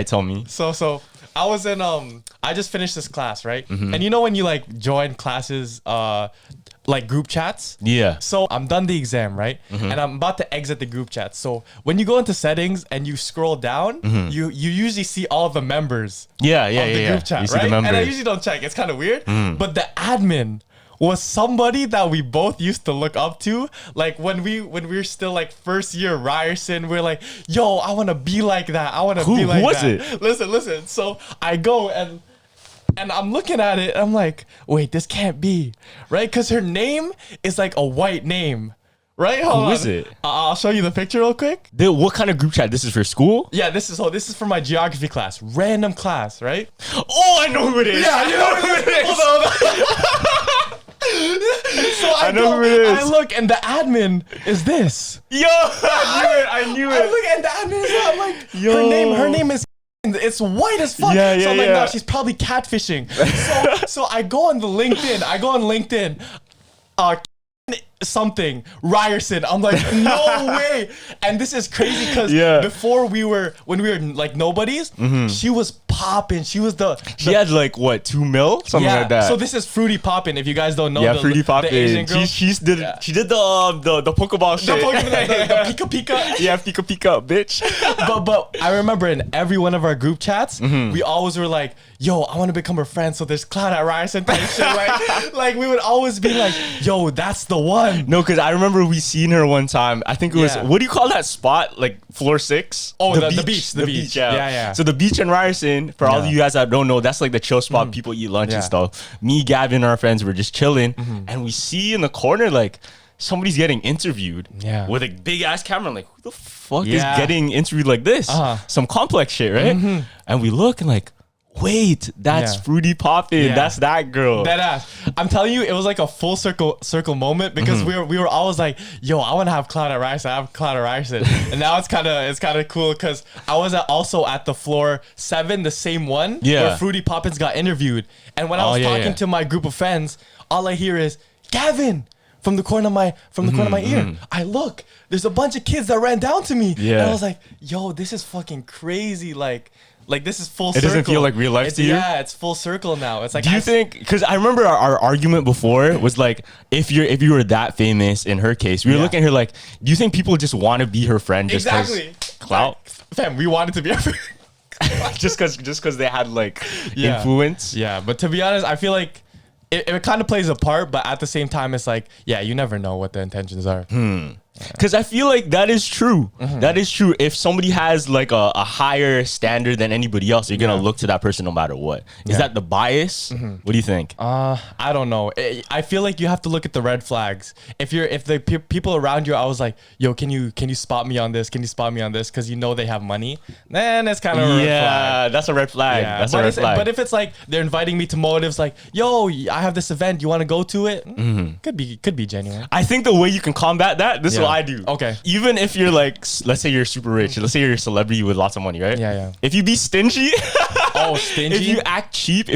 right, tell me. So I was in I just finished this class, right? And you know when you like join classes like group chats? Yeah. So I'm done the exam, right? And I'm about to exit the group chat. So when you go into settings and you scroll down, you usually see all the members of the group chat, right? And I usually don't check. It's kind of weird. But the admin was somebody that we both used to look up to. Like when we were still like first year Ryerson, we're like, yo, I want to be like that. I want to be like that. Who was it? Listen. So I go and I'm looking at it and I'm like, wait, this can't be, right? Because her name is like a white name, right? Who is it? I'll show you the picture real quick. What kind of group chat? This is for school? Yeah, this is for my geography class. Random class, right? Oh, I know who it is. Yeah, you know who it is. Hold on. So I know who it is. I look and the admin is this. Yo, I knew it. I look and the admin is that. I'm like, yo. Her name is. It's white as fuck. Yeah, so I'm like, no, she's probably catfishing. so I go on the LinkedIn. Something Ryerson. I'm like, no way. And this is crazy because before when we were like nobodies, she was popping. She was she had like what, 2 mil, something like that. So this is Fruity Poppin'. If you guys don't know, Fruity Poppin'. The Asian girl. She did the Pokeball shit. The Pika Pika. Yeah, Pika Pika, bitch. but I remember in every one of our group chats, we always were like, yo, I want to become her friend. So there's Cloud at Ryerson type shit, right? Like we would always be like, yo, that's the one. No, because I remember we seen her one time. I think it was, what do you call that spot? Like floor 6? Oh, the beach. The beach. Yeah. So the beach in Ryerson, for all of you guys that don't know, that's like the chill spot. People eat lunch and stuff. Me, Gavin, and our friends were just chilling. And we see in the corner, like, somebody's getting interviewed with a big ass camera. I'm like, who the fuck is getting interviewed like this? Some complex shit, right? And we look and like, wait, that's Fruity Poppin'. That's that girl. That ass. I'm telling you, it was like a full circle moment because we were always like, yo, I want to have Cloud at Ryerson. I have Cloud at Ryerson. And now it's kind of cool because I was also at the floor 7, the same one where Fruity Poppins got interviewed. And when I was talking to my group of friends, all I hear is Gavin from the corner of my ear. I look, there's a bunch of kids that ran down to me. And I was like, yo, this is fucking crazy. Like this is full circle. It doesn't feel like real life to you? Yeah, it's full circle now. It's like, do you think, because I remember our argument before was like, if you were that famous in her case, we were looking at her like, do you think people just want to be her friend just because clout? Fam, we wanted to be her friend. just because they had like influence? Yeah, but to be honest, I feel like it kind of plays a part, but at the same time, it's like, you never know what the intentions are. Because I feel like that is true. That is true. If somebody has like a higher standard than anybody else, you're gonna look to that person no matter what. Is that the bias? What do you think? I don't know. I feel like you have to look at the red flags. If the people around you, I was like, yo, can you spot me on this? Can you spot me on this? Because you know they have money. Then it's kind of a red flag. That's a red flag. That's a red flag. But if it's like they're inviting me to motives, like, yo, I have this event, you want to go to it? Could be genuine. I think the way you can combat that, this is what I do. Okay. Even if you're like, let's say you're super rich, let's say you're a celebrity with lots of money, right? Yeah. If you be stingy, stingy. If you act cheap,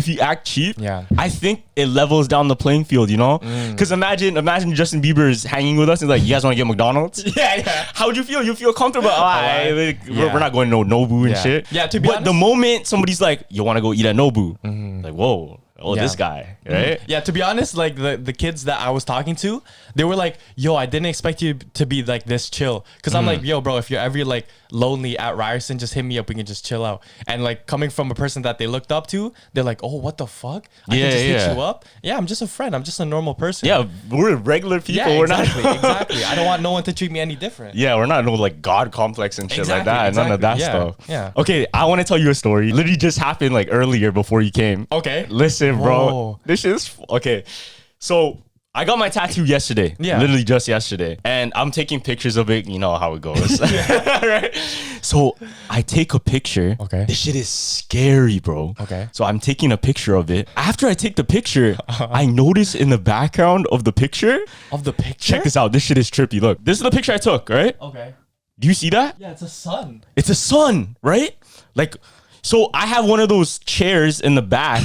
I think it levels down the playing field, you know? Because imagine Justin Bieber is hanging with us and like, you guys want to get McDonald's? Yeah. How would you feel? You feel comfortable? We're not going to Nobu and shit. Yeah, to be honest. But the moment somebody's like, you want to go eat at Nobu? Like, whoa. This guy, right? Yeah, to be honest, like the kids that I was talking to, they were like, yo, I didn't expect you to be like this chill. Because I'm like, yo, bro, if you're ever like lonely at Ryerson, just hit me up. We can just chill out. And like coming from a person that they looked up to, they're like, oh, what the fuck? I can just hit you up? Yeah, I'm just a friend. I'm just a normal person. Yeah, we're regular people. Yeah, exactly. I don't want no one to treat me any different. Yeah, we're not no like God complex and shit like that. None of that stuff. Yeah. Okay, I want to tell you a story. Literally just happened like earlier before you came. Okay. Listen, bro. This is okay. So I got my tattoo yesterday. Yeah. Literally just yesterday. And I'm taking pictures of it. You know how it goes. Right? So I take a picture. Okay. This shit is scary, bro. Okay. So I'm taking a picture of it. After I take the picture, I notice in the background of the picture. Check this out. This shit is trippy. Look, this is the picture I took, right? Okay. Do you see that? Yeah, it's a sun. It's a sun, right? Like, so I have one of those chairs in the back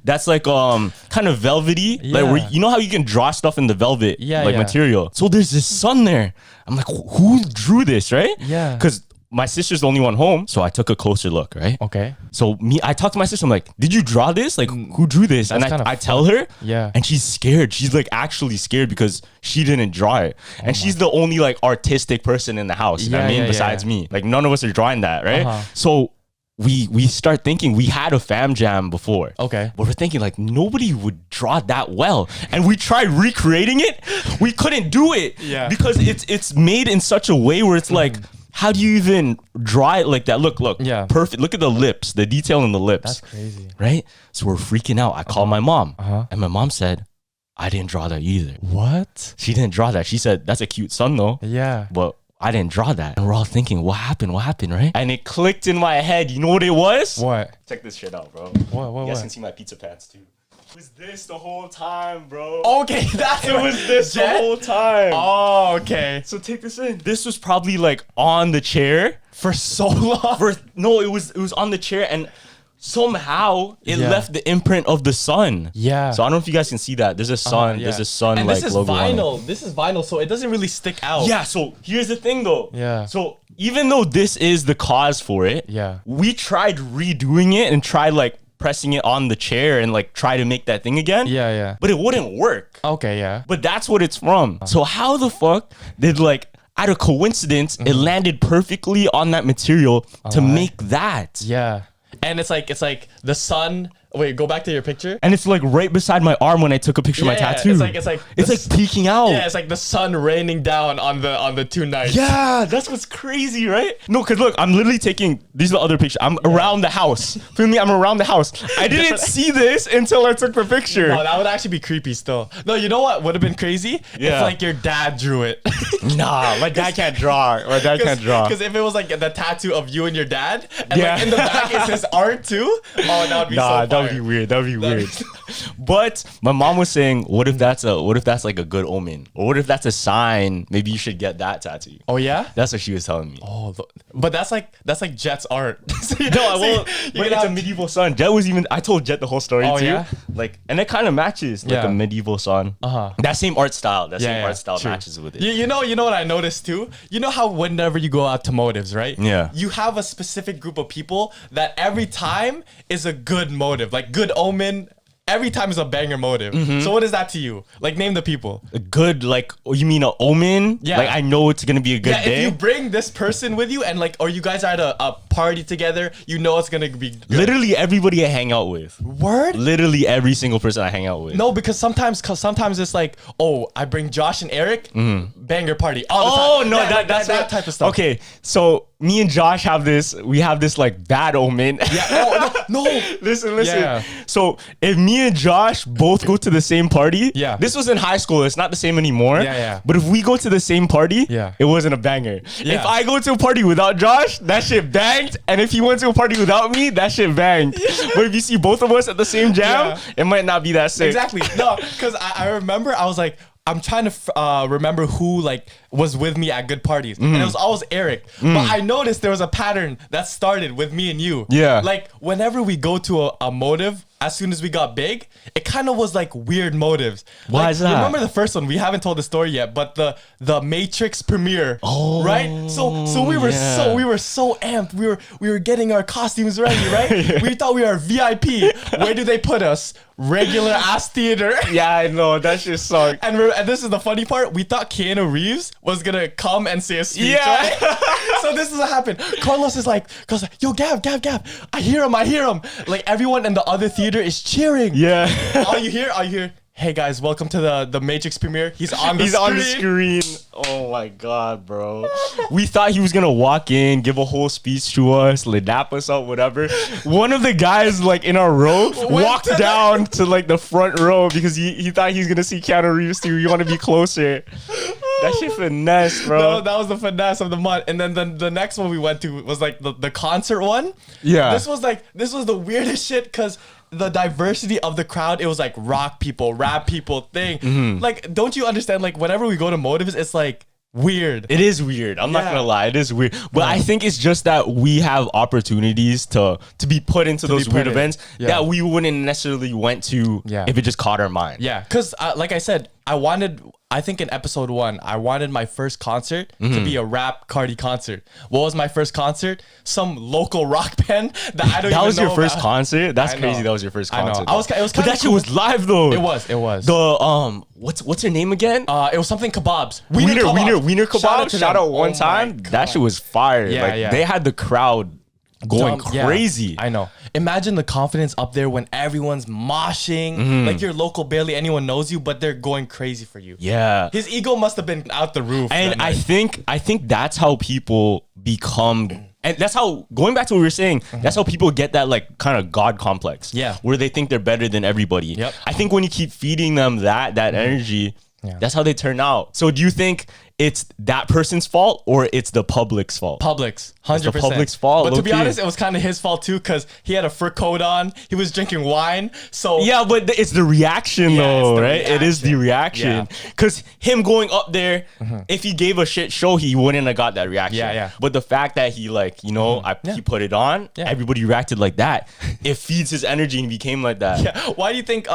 that's like kind of velvety, like where, you know how you can draw stuff in the velvet material. So there's this sun there. I'm like, who drew this, right? Yeah. Because my sister's the only one home, so I took a closer look, right? Okay. So I talked to my sister. I'm like, "Did you draw this? Like, who drew this?" And I tell her, and she's scared. She's like actually scared because she didn't draw it, and she's the only like artistic person in the house. You know what I mean? Besides me, like none of us are drawing that, right? So we start thinking we had a fam jam before. Okay. But we're thinking like nobody would draw that well. And we tried recreating it. We couldn't do it. Yeah. Because it's made in such a way where it's like, how do you even draw it like that? Look. Yeah. Perfect. Look at the lips, the detail in the lips. That's crazy. Right? So we're freaking out. I called my mom. And my mom said, I didn't draw that either. What? She didn't draw that. She said, that's a cute son though. Yeah. But I didn't draw that. And we're all thinking, what happened, right? And it clicked in my head. You know what it was? What? Check this shit out, bro. What? You guys can see my pizza pants too. It was this the whole time, bro. Okay, that's it was this the whole time. Oh, okay. So take this in. This was probably like on the chair. For so long? No, it was on the chair and somehow it left the imprint of the sun. Yeah. So I don't know if you guys can see that. There's a sun. There's a sun and like logo on it. This is vinyl, so it doesn't really stick out. Yeah. So here's the thing, though. Yeah. So even though this is the cause for it, we tried redoing it and tried like pressing it on the chair and like try to make that thing again. Yeah. But it wouldn't work. Okay. Yeah. But that's what it's from. So how the fuck did like out of coincidence it landed perfectly on that material to make that? Yeah. And it's like the sun. Wait, go back to your picture. And it's like right beside my arm when I took a picture of my tattoo. It's like peeking out. Yeah, it's like the sun raining down on the two nights. Yeah, that's what's crazy, right? No, cause look, I'm literally taking these are the other pictures. I'm around the house. Feel me? I'm around the house. I didn't see this until I took the picture. No, that would actually be creepy still. No, you know what would have been crazy? Yeah. If like your dad drew it. Nah, my dad can't draw. My dad can't draw. Because if it was like the tattoo of you and your dad, and like in the back it says art too. Oh, that would be so fire. That would be weird. That would be weird. But my mom was saying, what if that's like a good omen? Or what if that's a sign? Maybe you should get that tattoo. Oh yeah? That's what she was telling me. Oh, but that's like Jet's art. No, I won't. But it's a medieval sun. Jet was even I told Jet the whole story too. Yeah? Like, and it kind of matches like a medieval sun. That same art style. True. Matches with it. You know what I noticed too? You know how whenever you go out to motives, right? Yeah. You have a specific group of people that every time is a good motive, like good omen. Every time is a banger motive. So what is that to you? Like name the people. A good, like, you mean an omen? Yeah. Like I know it's gonna be a good day. If you bring this person with you and like, or you guys are at a party together, you know it's gonna be good. Literally everybody I hang out with. Word? Literally every single person I hang out with. No, because sometimes it's like, oh, I bring Josh and Eric, banger party all the time. No, that's that type of stuff. Okay, so me and Josh have this like bad omen. Yeah. Oh, no. Listen. Yeah. So if me and Josh both go to the same party, this was in high school. It's not the same anymore. Yeah. But if we go to the same party, it wasn't a banger. Yeah. If I go to a party without Josh, that shit banged. And if he went to a party without me, that shit banged. But if you see both of us at the same jam, it might not be that sick. Exactly. No, because I remember I was like, I'm trying to remember who like was with me at good parties, and it was always Eric. But I noticed there was a pattern that started with me and you. Yeah. Like whenever we go to a motive, as soon as we got big, it kind of was like weird motives. Why like, is that? Remember the first one? We haven't told the story yet, but the Matrix premiere. Oh. Right. So we were so amped. We were getting our costumes ready. Right. We thought we were VIP. Where do they put us? Regular ass theater. Yeah, I know. That shit sucked. And this is the funny part. We thought Keanu Reeves was gonna come and say a speech. Yeah. Right? So this is what happened. Carlos is like, goes, yo, Gav. I hear him. Like everyone in the other theater is cheering. Yeah. all you hear, hey guys, welcome to the Matrix premiere. He's on the screen. Oh my god, bro. We thought he was gonna walk in, give a whole speech to us, like dap us up, whatever. One of the guys like in our row walked down to like the front row because he thought he was gonna see Keanu Reeves too. You want to be closer. That shit finesse, bro. No, that was the finesse of the month. And then the next one we went to was like the concert one. Yeah. This was the weirdest shit because the diversity of the crowd, it was like rock people, rap people thing. Like, don't you understand? Like, whenever we go to motives, it's like weird. It is weird. I'm not gonna lie, it is weird. But I think it's just that we have opportunities to be put into those weird events that we wouldn't necessarily went to if it just caught our mind. Yeah, because like I said, I wanted I think in episode 1, I wanted my first concert to be a rap Cardi concert. What was my first concert? Some local rock band that I don't even know. That was your first concert? That's crazy. That was your first concert. I know. It was but that shit was live though. It was. The what's her name again? It was something kebabs. Wiener kebab. Shout out one time. That shit was fire. Yeah, they had the crowd going crazy. Yeah, I know. Imagine the confidence up there when everyone's moshing. Like your local, barely anyone knows you, but they're going crazy for you. Yeah. His ego must have been out the roof. And I think that's how people become, and that's how, going back to what we were saying, that's how people get that like kind of God complex. Yeah. Where they think they're better than everybody. Yep. I think when you keep feeding them that energy, that's how they turn out. So do you think it's that person's fault or it's the public's fault? Public's, 100%. It's the public's fault. But to be honest, it was kind of his fault too, because he had a fur coat on. He was drinking wine. So yeah, but it's the reaction though, right? It is the reaction. Because him going up there, if he gave a shit show, he wouldn't have got that reaction. Yeah. But the fact that he like, you know, he put it on, everybody reacted like that. It feeds his energy and he became like that. Yeah. Why do you think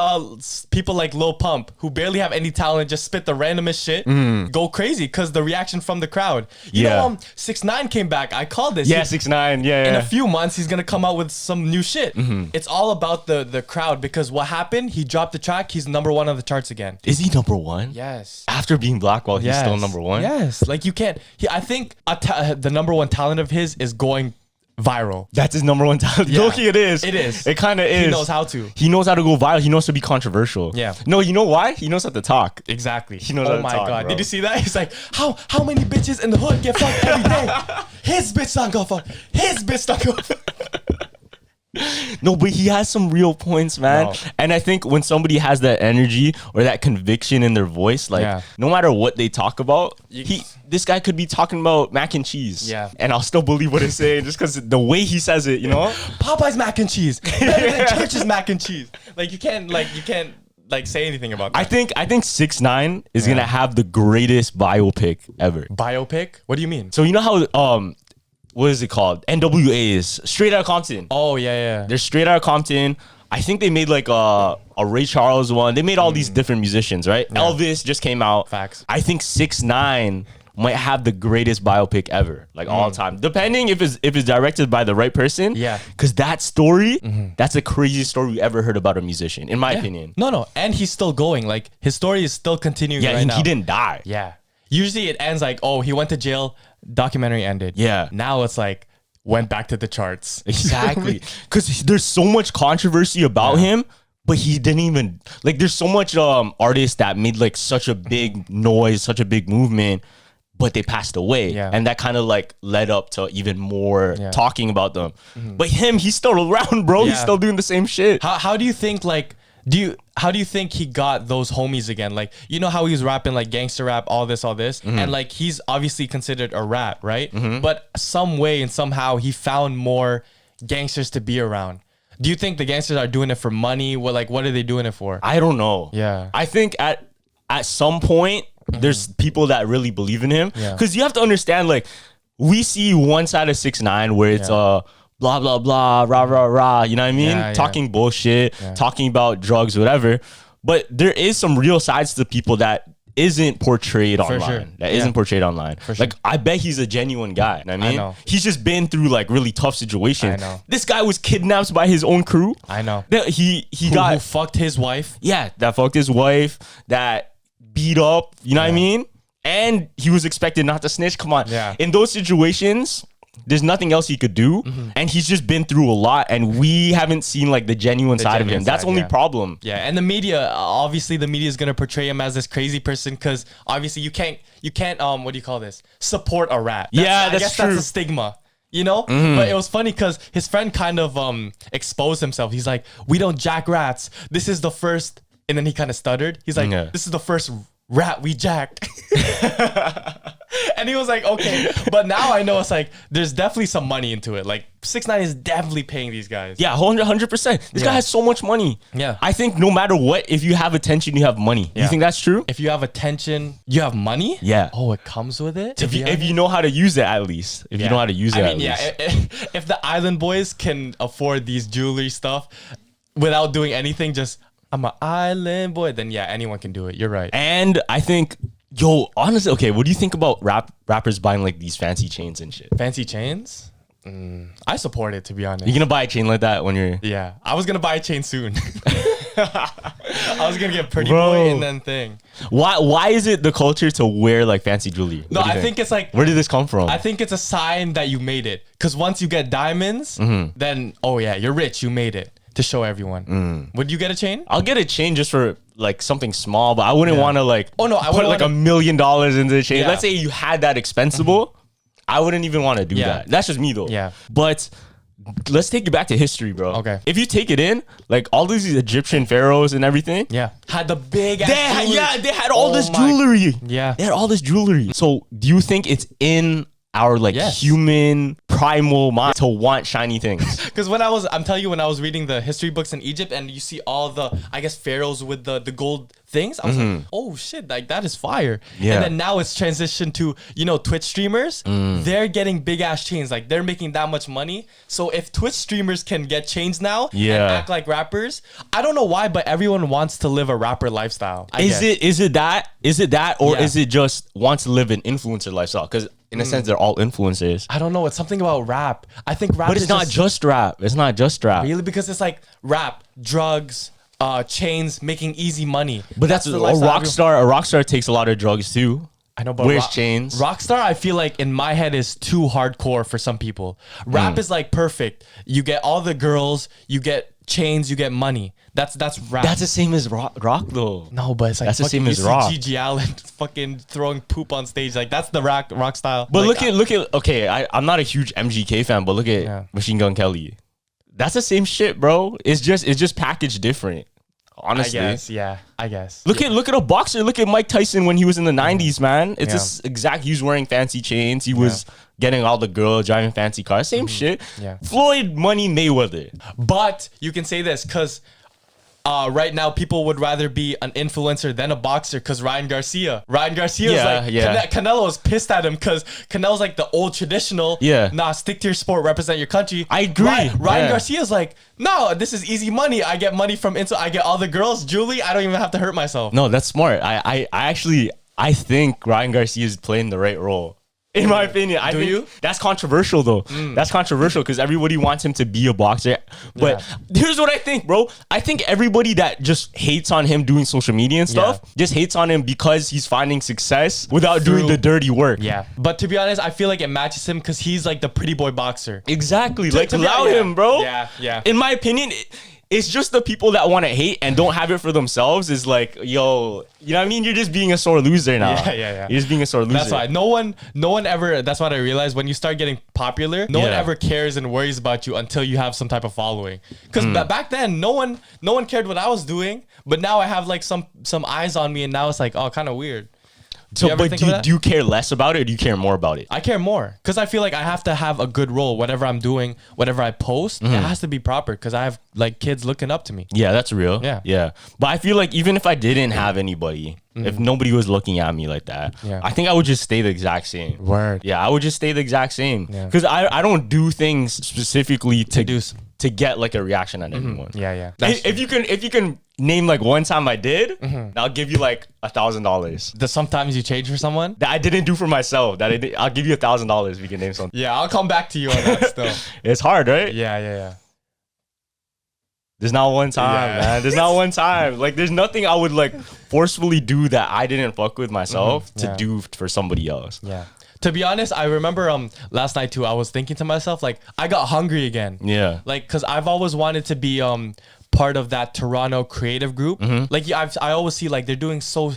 people like Lil Pump, who barely have any talent, just spit the randomest shit, go crazy? Because the reaction from the crowd. You know, 6ix9ine came back. I called this. Yeah, 6ix9ine. Yeah. In a few months, he's gonna come out with some new shit. It's all about the crowd, because what happened? He dropped the track. He's #1 on the charts again. Is he #1? Yes. After being blackballed, he's still #1. Yes. Like you can't. I think the #1 talent of his is going viral. That's his #1 talent. Yeah. Loki, it is. It is. It kind of is. He knows how to. He knows how to go viral. He knows to be controversial. Yeah. No, you know why? He knows how to talk. Exactly. He knows how to talk. Oh my God. Bro. Did you see that? He's like, how many bitches in the hood get fucked every day? His bitch not gonna fuck. His bitch not gonna fuck. No, but he has some real points, man. No. And I think when somebody has that energy or that conviction in their voice, like no matter what they talk about, this guy could be talking about mac and cheese. Yeah. And I'll still believe what he's saying just because the way he says it, you know? Popeye's mac and cheese. Better than Church's mac and cheese. Like you can't say anything about that. I think 6ix9ine is gonna have the greatest biopic ever. Biopic? What do you mean? So you know how what is it called? NWA is Straight Outta Compton. Oh, yeah. They're Straight Outta Compton. I think they made like a Ray Charles one. They made all these different musicians, right? Yeah. Elvis just came out. Facts. I think 6ix9ine might have the greatest biopic ever, like all time. Depending if it's directed by the right person. Yeah. Because that story, that's the craziest story we ever heard about a musician, in my opinion. No. And he's still going. Like his story is still continuing right now. He didn't die. Yeah. Usually it ends like, oh, he went to jail, documentary ended. Yeah. Now it's like, went back to the charts. Exactly. Because there's so much controversy about him, but he didn't even, like, there's so much artists that made like such a big noise, such a big movement, but they passed away. Yeah. And that kind of like led up to even more talking about them. But he's still around, bro. Yeah. He's still doing the same shit. How do you think like, how do you think he got those homies again? Like, you know how he was rapping like gangster rap, all this, and like he's obviously considered a rat, right? But some way and somehow he found more gangsters to be around. Do you think the gangsters are doing it for money? What are they doing it for? I don't know. Yeah. I think at some point there's people that really believe in him, because you have to understand, like, we see one side of 6ix9ine where it's blah, blah, blah, rah, rah, rah. You know what I mean? Talking bullshit, talking about drugs, whatever. But there is some real sides to people that isn't portrayed online. Sure. That isn't portrayed online. Like, I bet he's a genuine guy. You know what I mean? know. He's just been through like really tough situations. I know. This guy was kidnapped by his own crew. I know. Who fucked his wife. Yeah, that fucked his wife, that beat up, you know what I mean? And he was expected not to snitch. Come on. Yeah. In those situations, there's nothing else he could do, and he's just been through a lot, and we haven't seen like the genuine side of him. That's the only problem. Yeah, and the media, obviously the media is gonna portray him as this crazy person, because obviously you can't what do you call this? Support a rat. That's I guess true. That's a stigma. You know? But it was funny because his friend kind of exposed himself. He's like, we don't jack rats. This is the first, and then he kind of stuttered. He's like, this is the first rat we jacked. And he was like, okay. But now I know it's like, there's definitely some money into it. Like 6ix9ine is definitely paying these guys. Yeah, 100%. This guy has so much money. Yeah. I think no matter what, if you have attention, you have money. You think that's true? If you have attention, you have money? Yeah. Oh, it comes with it? If you know how to use it, at least. If you know how to use it, at least. If the Island Boys can afford these jewelry stuff without doing anything, just I'm an island boy, then yeah, anyone can do it. You're right. And I think, yo, honestly, okay, what do you think about rappers buying like these fancy chains and shit? Fancy chains? I support it, to be honest. You gonna buy a chain like that when you're... Yeah, I was gonna buy a chain soon. I was gonna get Pretty Boy and then thing. Why is it the culture to wear like fancy jewelry? No, I think it's like... Where did this come from? I think it's a sign that you made it. Because once you get diamonds, then, oh yeah, you're rich, you made it. To show everyone. Would you get a chain? I'll get a chain just for like something small, but I wouldn't want to like I put like $1 million into the chain. Let's say you had that expensible. I wouldn't even want to do that. That's just me though. Yeah. But let's take it back to history, bro. Okay. If you take it in, like all these Egyptian pharaohs and everything. Yeah. Had the big ass they had all this jewelry. Yeah. They had all this jewelry. So do you think it's in our like human primal mind to want shiny things? Because I'm telling you, when I was reading the history books in Egypt and you see all the, I guess, pharaohs with the gold things, I was like, oh shit, like that is fire. Yeah. And then now it's transitioned to, you know, Twitch streamers. They're getting big ass chains, like they're making that much money. So if Twitch streamers can get chains now and act like rappers, I don't know why, but everyone wants to live a rapper lifestyle. Is it that or is it just wants to live an influencer lifestyle? Because in a sense, they're all influencers. I don't know. It's something about rap. I think rap But it's not just rap. It's not just rap. Really? Because it's like rap, drugs, chains, making easy money. But that's a rock star. A rock star takes a lot of drugs too. I know, but wears chains. Rockstar, I feel like in my head is too hardcore for some people. Rap is like perfect. You get all the girls, you get chains, you get money. That's rap. That's the same as rock though. No, but it's like that's the same as rock. G.G. Allen fucking throwing poop on stage, like that's the rock style. But like, look at. Okay, I'm not a huge MGK fan, but look at Machine Gun Kelly. That's the same shit, bro. It's just packaged different. Honestly, I guess. Look at a boxer. Look at Mike Tyson when he was in the 90s, man. It's this exact. He was wearing fancy chains. He was getting all the girls, driving fancy cars. Same shit. Yeah. Floyd Money Mayweather. But you can say this because right now people would rather be an influencer than a boxer because Ryan Garcia is like Canelo is pissed at him because Canelo's like the old traditional stick to your sport, represent your country. I agree. Ryan Garcia's like, no, this is easy money. I get money from I get all the girls, Julie. I don't even have to hurt myself. No, that's smart. I think Ryan Garcia is playing the right role. In my opinion, I think that's controversial though. That's controversial because everybody wants him to be a boxer. But here's what I think, bro. I think everybody that just hates on him doing social media and stuff just hates on him because he's finding success without doing the dirty work. Yeah. But to be honest, I feel like it matches him because he's like the pretty boy boxer. Exactly. Like allow him, bro. Yeah. In my opinion, it's just the people that want to hate and don't have it for themselves is like, yo, you know what I mean? You're just being a sore loser now. Yeah. You're just being a sore loser. That's why no one ever, that's what I realized when you start getting popular, no one ever cares and worries about you until you have some type of following. Because back then, no one cared what I was doing, but now I have like some eyes on me and now it's like, oh, kind of weird. So, but do you care less about it or do you care more about it? I care more because I feel like I have to have a good role. Whatever I'm doing, whatever I post, it has to be proper because I have like kids looking up to me. Yeah, that's real. Yeah. But I feel like even if I didn't have anybody, if nobody was looking at me like that, I think I would just stay the exact same. Word. Yeah, I would just stay the exact same because I don't do things specifically to get like a reaction on everyone. Yeah. If you can name like one time I did, I'll give you like $1,000. The sometimes you change for someone that I didn't do for myself. I'll give you $1,000 if you can name something. Yeah, I'll come back to you on that still. It's hard, right? Yeah. There's not one time, man. There's not one time. Like, there's nothing I would like forcefully do that I didn't fuck with myself to do for somebody else. Yeah. To be honest, I remember last night too, I was thinking to myself, like, I got hungry again. Yeah. Like, because I've always wanted to be part of that Toronto creative group. Like, I always see, like, they're doing so,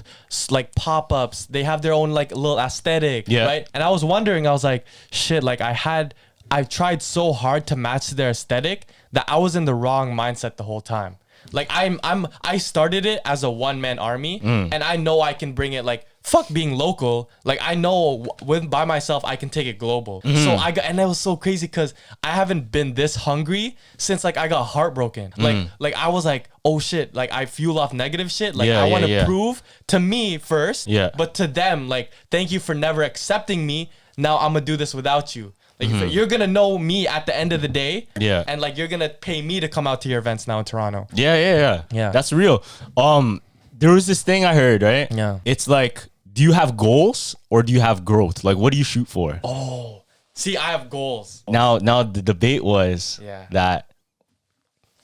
like, pop-ups. They have their own, like, little aesthetic, right? And I was wondering, I was like, shit, like, I've tried so hard to match their aesthetic that I was in the wrong mindset the whole time. Like, I started it as a one-man army, and I know I can bring it, like, fuck being local. Like, I know by myself I can take it global. So and that was so crazy because I haven't been this hungry since like I got heartbroken. Like I was like, oh shit, like I fuel off negative shit. Like I want to prove to me first, but to them, like, thank you for never accepting me. Now I'm gonna do this without you. Like you're gonna know me at the end of the day. Yeah. And like you're gonna pay me to come out to your events now in Toronto. Yeah. That's real. There was this thing I heard, right? Yeah. It's like, do you have goals or do you have growth? Like, what do you shoot for? Oh, see, I have goals. Now the debate was that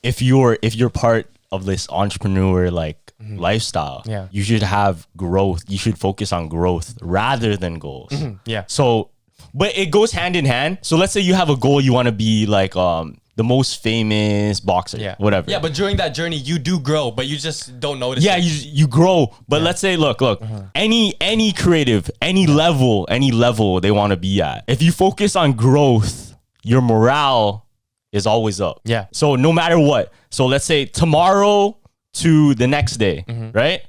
if you're part of this entrepreneur lifestyle, you should have growth. You should focus on growth rather than goals. Yeah. So, but it goes hand in hand. So let's say you have a goal, you want to be like the most famous boxer, whatever. Yeah, but during that journey, you do grow, but you just don't notice. Yeah, you grow. But let's say, look, any creative, any level they want to be at. If you focus on growth, your morale is always up. Yeah. So no matter what. So let's say tomorrow to the next day, right?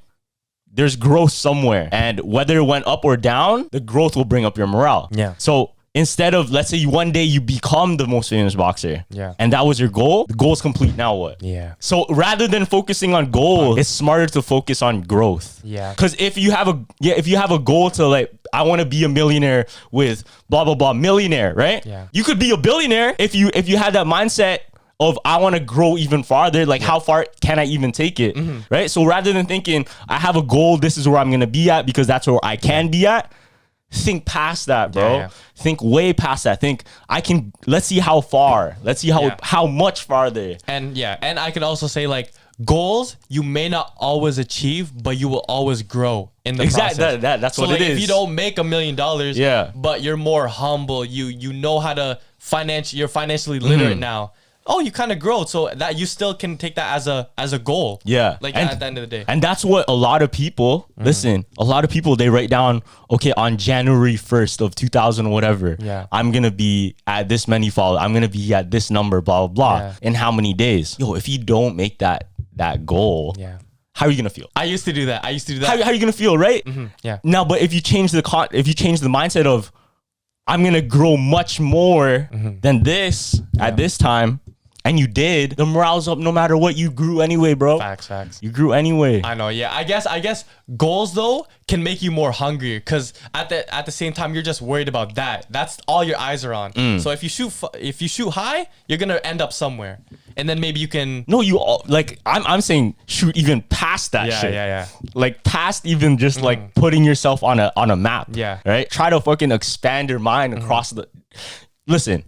There's growth somewhere. And whether it went up or down, the growth will bring up your morale. Yeah. So instead of, let's say one day you become the most famous boxer, and that was your goal, the goal's complete, now what? Yeah. So rather than focusing on goal, it's smarter to focus on growth. Yeah. Because if you have a goal to like, I want to be a millionaire with blah blah blah millionaire, right? Yeah. You could be a billionaire if you had that mindset of I want to grow even farther, like how far can I even take it, right? So rather than thinking I have a goal, this is where I'm gonna be at because that's where I can be at, think past that, bro. Think way past that. Think let's see how far, let's see how much farther. And I could also say like goals you may not always achieve, but you will always grow in the process. That's what it is. If you don't make $1 million, but you're more humble, you know how to you're financially literate now. Oh, you kind of grow, so that you still can take that as a goal. Yeah. Like at the end of the day. And that's what a lot of people, listen, a lot of people, they write down, okay, on January 1st of 2000, whatever, I'm going to be at this many followers. I'm going to be at this number, blah, blah, blah. In how many days? Yo, if you don't make that goal, how are you going to feel? I used to do that. How are you going to feel, right? Yeah. Now, but if you change the mindset of, I'm going to grow much more than this at this time, and you did, the morale's up no matter what. You grew anyway, bro. Facts. You grew anyway. I know, yeah. I guess goals though can make you more hungry because at the same time you're just worried about that. That's all your eyes are on. So if you shoot high, you're gonna end up somewhere, and then maybe you can. No, I'm saying shoot even past that shit. Yeah. Like past even just like putting yourself on a map. Yeah. Right. Try to fucking expand your mind across the. Listen.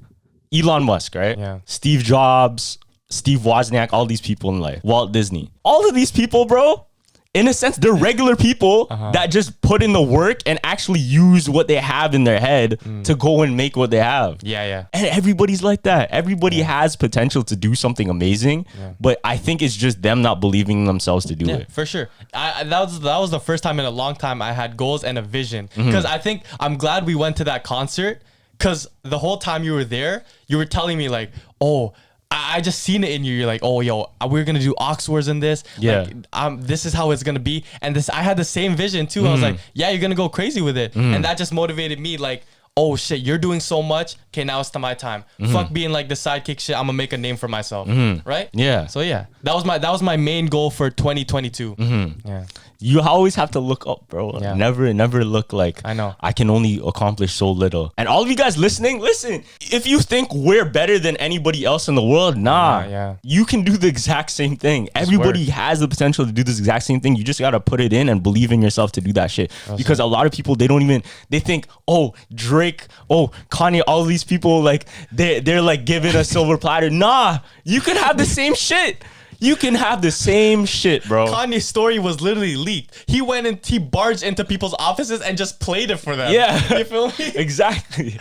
Elon Musk, right? Yeah. Steve Jobs, Steve Wozniak, all these people in life. Walt Disney. All of these people, bro, in a sense, they're regular people that just put in the work and actually use what they have in their head to go and make what they have. Yeah. And everybody's like that. Everybody has potential to do something amazing, but I think it's just them not believing in themselves to do it. For sure. That was the first time in a long time I had goals and a vision. Because I think I'm glad we went to that concert. Because the whole time you were there, you were telling me like, oh, I just seen it in you. You're like, oh, yo, we're going to do aux words in this. Yeah. Like, this is how it's going to be. And I had the same vision too. I was like, yeah, you're going to go crazy with it. And that just motivated me like, oh shit, you're doing so much. Okay, now it's to my time. Fuck being like the sidekick shit. I'm gonna make a name for myself. Right? Yeah. So yeah, that was my main goal for 2022. Yeah. You always have to look up, bro. Yeah. Never look like I know I can only accomplish so little. And all of you guys listening, listen. If you think we're better than anybody else in the world, nah. You can do the exact same thing. Everybody has the potential to do this exact same thing. You just gotta put it in and believe in yourself to do that shit. Because a lot of people, they think, oh, Drake, oh, Kanye, all these people like they're like giving a silver platter. Nah, you could have the same shit. You can have the same shit, bro. Kanye's story was literally leaked. He went and he barged into people's offices and just played it for them. Yeah. You feel me? Exactly.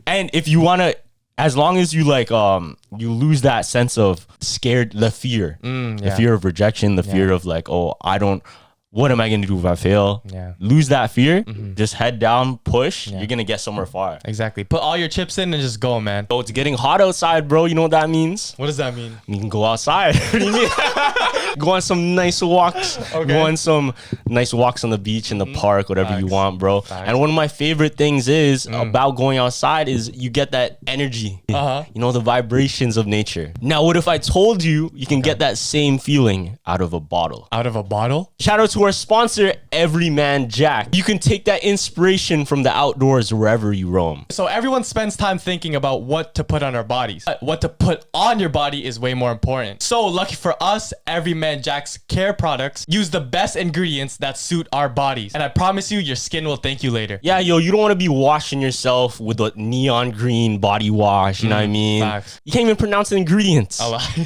And if you want to, as long as you like, you lose that sense of the fear, the fear of rejection, the fear of like, oh, what am I going to do if I fail? Yeah. Lose that fear. Just head down, push. You're going to get somewhere far. Exactly. Put all your chips in and just go, man. Oh, it's getting hot outside, bro. You know what that means? What does that mean? You can go outside. What do you mean? Go on some nice walks. Okay. Go on some nice walks on the beach, in the park, whatever you want, bro. And one of my favorite things is about going outside is you get that energy. You know, the vibrations of nature. Now, what if I told you can get that same feeling out of a bottle? Out of a bottle? Shout out to our sponsor, everyman jack. You can take that inspiration from the outdoors wherever you roam. So everyone spends time thinking about what to put on our bodies. What to put on your body is way more important. So lucky for us, Everyman Jack's care products use the best ingredients that suit our bodies. And I promise you, your skin will thank you later. Yeah, yo, you don't want to be washing yourself with a neon green body wash, you know what I mean? Facts. You can't even pronounce the ingredients.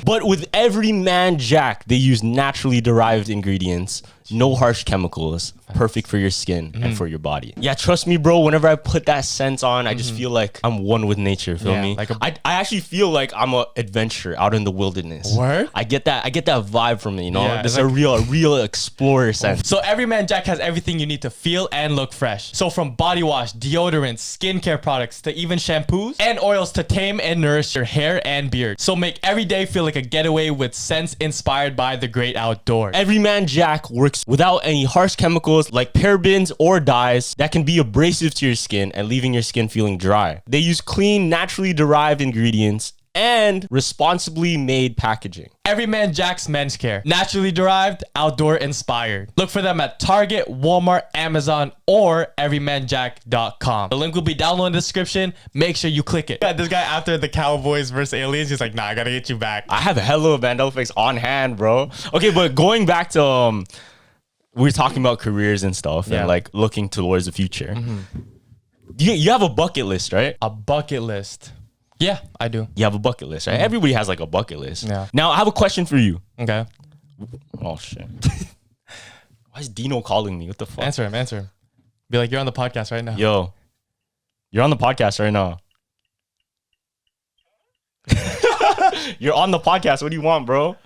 But with Everyman Jack, they use naturally derived ingredients. No harsh chemicals, perfect for your skin and for your body. Yeah, trust me, bro. Whenever I put that scent on, I just feel like I'm one with nature. Feel me? Like I actually feel like I'm an adventurer out in the wilderness. Word? I get that vibe from it. You know, yeah, it's like a real explorer scent. So Everyman Jack has everything you need to feel and look fresh. So from body wash, deodorants, skincare products to even shampoos and oils to tame and nourish your hair and beard. So make every day feel like a getaway with scents inspired by the great outdoors. Everyman Jack works without any harsh chemicals like parabens or dyes that can be abrasive to your skin and leaving your skin feeling dry. They use clean, naturally derived ingredients and responsibly made packaging. Everyman Jack's men's care. Naturally derived, outdoor inspired. Look for them at Target, Walmart, Amazon, or everymanjack.com. The link will be down in the description. Make sure you click it. This guy after the Cowboys versus Aliens, he's like, nah, I gotta get you back. I have hella Mandela Effects on hand, bro. Okay, but going back to we're talking about careers and stuff and like looking towards the future. You have a bucket list, right? A bucket list. Yeah, I do. You have a bucket list, right? Everybody has like a bucket list. Yeah. Now I have a question for you. Okay. Oh shit. Why is Dino calling me? What the fuck? Answer him. Be like, you're on the podcast right now. Yo, you're on the podcast right now. You're on the podcast. What do you want, bro?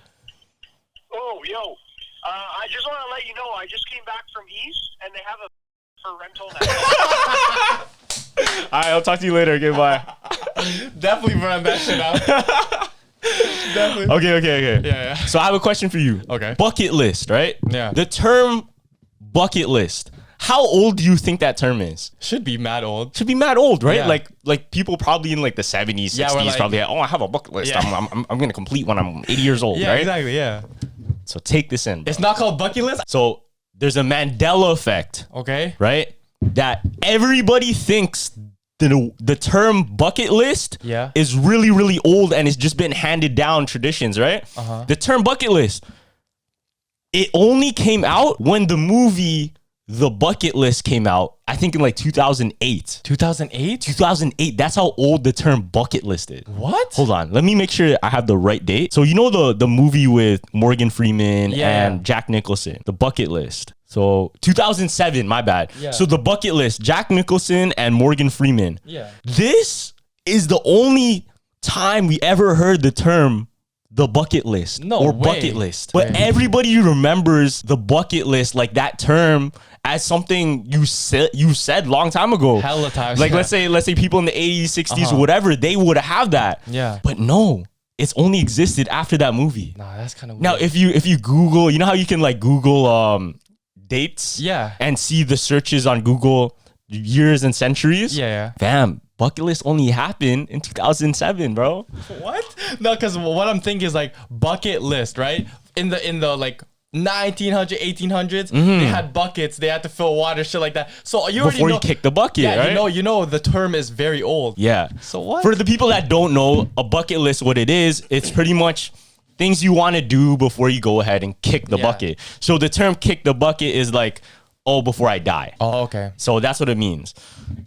Oh, yo. I just want to let you know, I just came back from East, and they have a for rental now. All right, I'll talk to you later. Okay, bye. Definitely run that shit out. Definitely. Okay. Yeah. So I have a question for you. Okay. Bucket list, right? Yeah. The term bucket list. How old do you think that term is? Should be mad old. Should be mad old, right? Yeah. like people probably in like the 70s, 60s, like, probably like, oh, I have a bucket list. Yeah. I'm gonna complete when I'm 80 years old, yeah, right? Exactly, yeah. So take this in, bro. It's not called bucket list? So there's a Mandela effect. Okay. Right? That everybody thinks the term bucket list is really, really old and it's just been handed down traditions, right? The term bucket list, it only came out when the movie The Bucket List came out, I think in like 2008. 2008? 2008. That's how old the term bucket list is. What? Hold on. Let me make sure I have the right date. So you know the movie with Morgan Freeman and Jack Nicholson, The Bucket List. So 2007, my bad. Yeah. So The Bucket List, Jack Nicholson and Morgan Freeman. Yeah. This is the only time we ever heard the term the bucket list bucket list. But everybody remembers the bucket list, like that term, as something you said long time ago. Hella times. Like let's say people in the 80s, 60s, whatever, they would have that. Yeah. But no, it's only existed after that movie. Nah, that's kind of weird. Now if you Google, you know how you can like Google dates? Yeah. And see the searches on Google years and centuries? Yeah. Fam, bucket list only happened in 2007, bro. What? No, because what I'm thinking is like bucket list, right? In the like 1900s, 1800s, they had buckets. They had to fill water, shit like that. So you already before you kick the bucket, right? you know the term is very old. Yeah. So what? For the people that don't know, a bucket list, what it is, it's pretty much things you want to do before you go ahead and kick the bucket. So the term kick the bucket is like, oh, before I die. Oh, okay. So that's what it means.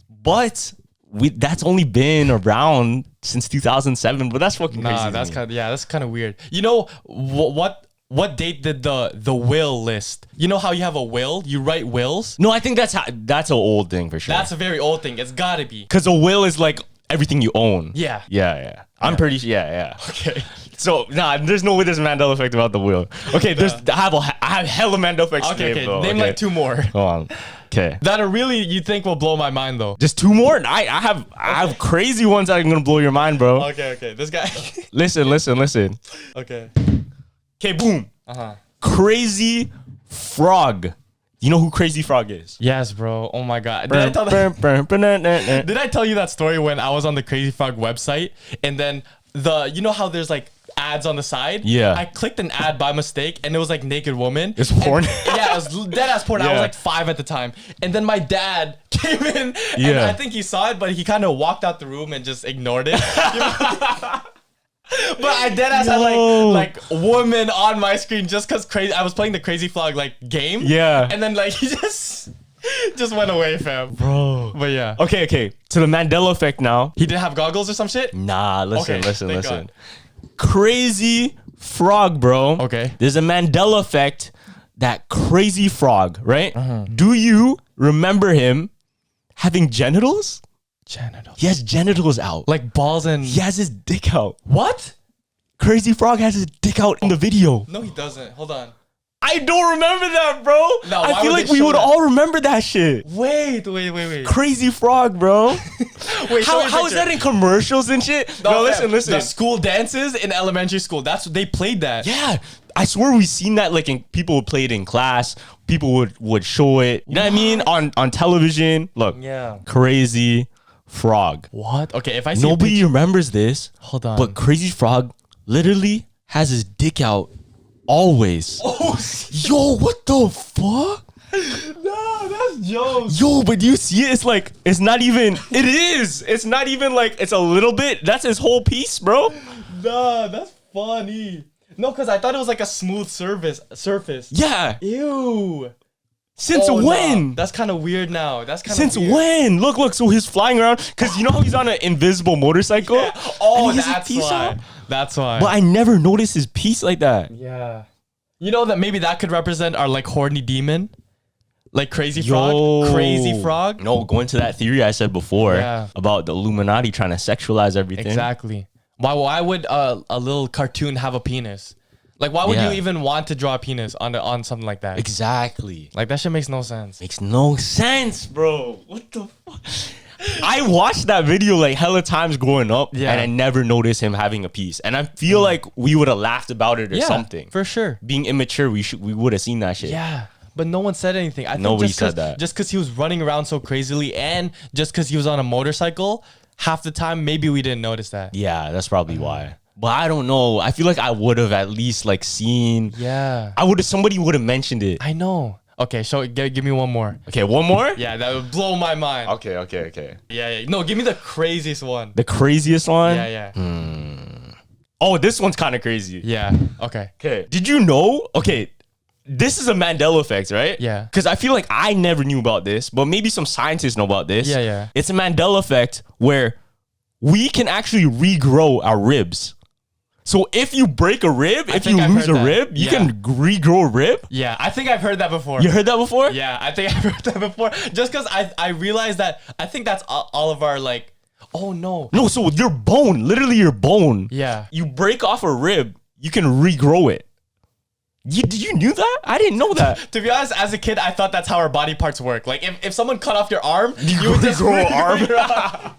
But that's only been around since 2007, but that's fucking crazy. That's kind of weird. You know what date did the will list? You know how you have a will, you write wills? No, I think that's an old thing for sure. That's a very old thing. It's gotta be, because a will is like everything you own. Yeah. I'm pretty sure. Yeah. Okay. So there's no way there's a Mandela effect about the will. Okay, I have hella Mandela effects. Okay, name like two more. Hold on. Okay. That are really, you think will blow my mind though. Just two more? I have crazy ones that are gonna blow your mind, bro. Okay. This guy. Listen. Okay. Okay, boom. Crazy Frog. You know who Crazy Frog is? Yes, bro. Oh my god. Did I tell you that story when I was on the Crazy Frog website and then you know how there's like ads on the side. Yeah. I clicked an ad by mistake and it was like naked woman. It's porn. Yeah, it was dead ass porn. I was like 5 at the time. And then my dad came in and I think he saw it, but he kind of walked out the room and just ignored it. But I dead ass had like woman on my screen just cause crazy. I was playing the Crazy Frog like game. Yeah. And then like he just went away, fam. Bro. But yeah. Okay. To the Mandela Effect now. He didn't have goggles or some shit? Nah, listen. Crazy Frog, bro. Okay. There's a Mandela Effect. That Crazy Frog, right? Do you remember him having genitals? He has genitals out. Like balls and... He has his dick out. What? Crazy Frog has his dick out in the video. No, he doesn't. Hold on. I don't remember that, bro. No, I feel like we would all remember that shit. Wait. Crazy Frog, bro. Wait, how is that in commercials and shit? No, listen. The school dances in elementary school. That's what they played that. Yeah. I swear we've seen that, like, in people would play it in class. People would show it. You know what I mean? On television. Look. Yeah. Crazy Frog. What? Okay, if I see Nobody remembers this. Hold on. But Crazy Frog literally has his dick out always. Oh, yo, what the fuck? No, that's jokes. Yo, but you see it? It's like, it's not even, it is. It's not even like, it's a little bit. That's his whole piece, bro. Nah, that's funny. No, because I thought it was like a smooth surface. Yeah. Ew. Since when? No. That's kind of weird now. That's kind of Since when? Look. So he's flying around because you know how he's on an invisible motorcycle. Yeah. Oh, that's why. That's why. But I never noticed his piece like that. Yeah. You know that maybe that could represent our like horny demon, like Crazy Frog. Crazy Frog. No, going to that theory I said before about the Illuminati trying to sexualize everything. Exactly. Why would a little cartoon have a penis? Like, why would you even want to draw a penis on something like that? Exactly. Like, that shit makes no sense. Makes no sense, bro. What the fuck? I watched that video like hella times growing up, and I never noticed him having a piece. And I feel like we would have laughed about it or something. For sure. Being immature, we would have seen that shit. Yeah. But no one said anything. I think nobody said that. Just because he was running around so crazily and just because he was on a motorcycle, half the time, maybe we didn't notice that. Yeah, that's probably why. But I don't know. I feel like I would have at least like seen. Yeah. Somebody would have mentioned it. I know. Okay, so give me one more. Okay, one more? Yeah, that would blow my mind. Okay. Yeah. No, give me the craziest one. The craziest one? Yeah. Oh, this one's kind of crazy. Yeah. Okay. Did you know? Okay, this is a Mandela Effect, right? Yeah. Because I feel like I never knew about this, but maybe some scientists know about this. Yeah. It's a Mandela Effect where we can actually regrow our ribs. So if you break a rib, if you lose a rib, you can regrow a rib. Yeah, I think I've heard that before. You heard that before? Yeah, I think I've heard that before. Just because I realized that I think that's all of our like, oh no. No, so your bone, literally your bone. Yeah. You break off a rib, you can regrow it. Did you knew that? I didn't know that. To be honest, as a kid, I thought that's how our body parts work. Like if someone cut off your arm, you would just grow an arm.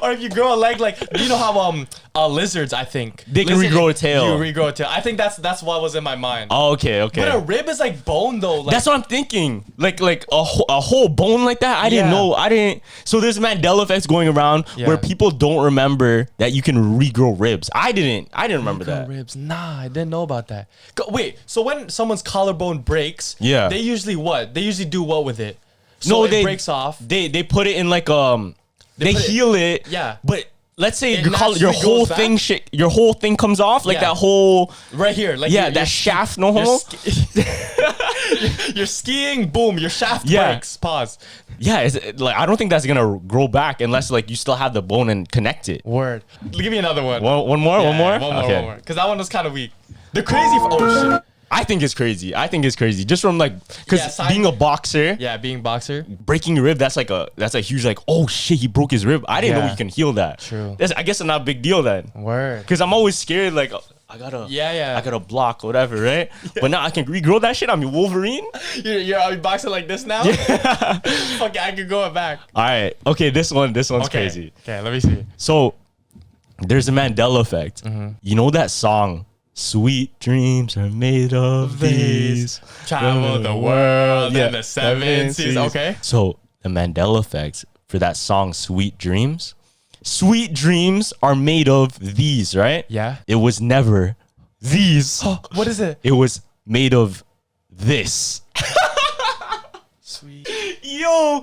Or if you grow a leg, like you know how lizards, I think they can regrow a tail. You regrow a tail. I think that's what was in my mind. Oh, okay. But a rib is like bone though. Like, that's what I'm thinking. Like a whole bone like that. I didn't know. So there's Mandela effects going around where people don't remember that you can regrow ribs. I didn't remember that. Ribs. Nah, I didn't know about that. Wait. So when someone's collarbone breaks, they usually what? They usually do what with it? So it breaks off. They put it in like They heal it. Yeah. But let's say your whole thing comes off, like that whole right here, like that shaft, no homo. You're skiing, boom, your shaft breaks. Pause. Yeah, like I don't think that's gonna grow back unless like you still have the bone and connect it. Word. Give me another one. One more. One more. Because that one was kind of weak. The crazy. Oh shit. I think it's crazy. Just from like, because being a boxer. Yeah, being boxer. Breaking your rib, that's a huge like, oh shit, he broke his rib. I didn't know you can heal that. True. I guess it's not a big deal then. Word. Because I'm always scared like, I gotta block whatever, right? But now I can regrow that shit. I'm Wolverine. You're boxing like this now? Yeah. Fuck it, I can go back. All right. Okay, this one's crazy. Okay, let me see. So there's a Mandela effect. Mm-hmm. You know that song? Sweet dreams are made of these. Travel the world in the 7 seas. Okay. So the Mandela effect for that song, Sweet Dreams, Sweet dreams are made of these, right? Yeah. It was never these. What is it? It was made of this. Sweet. Yo,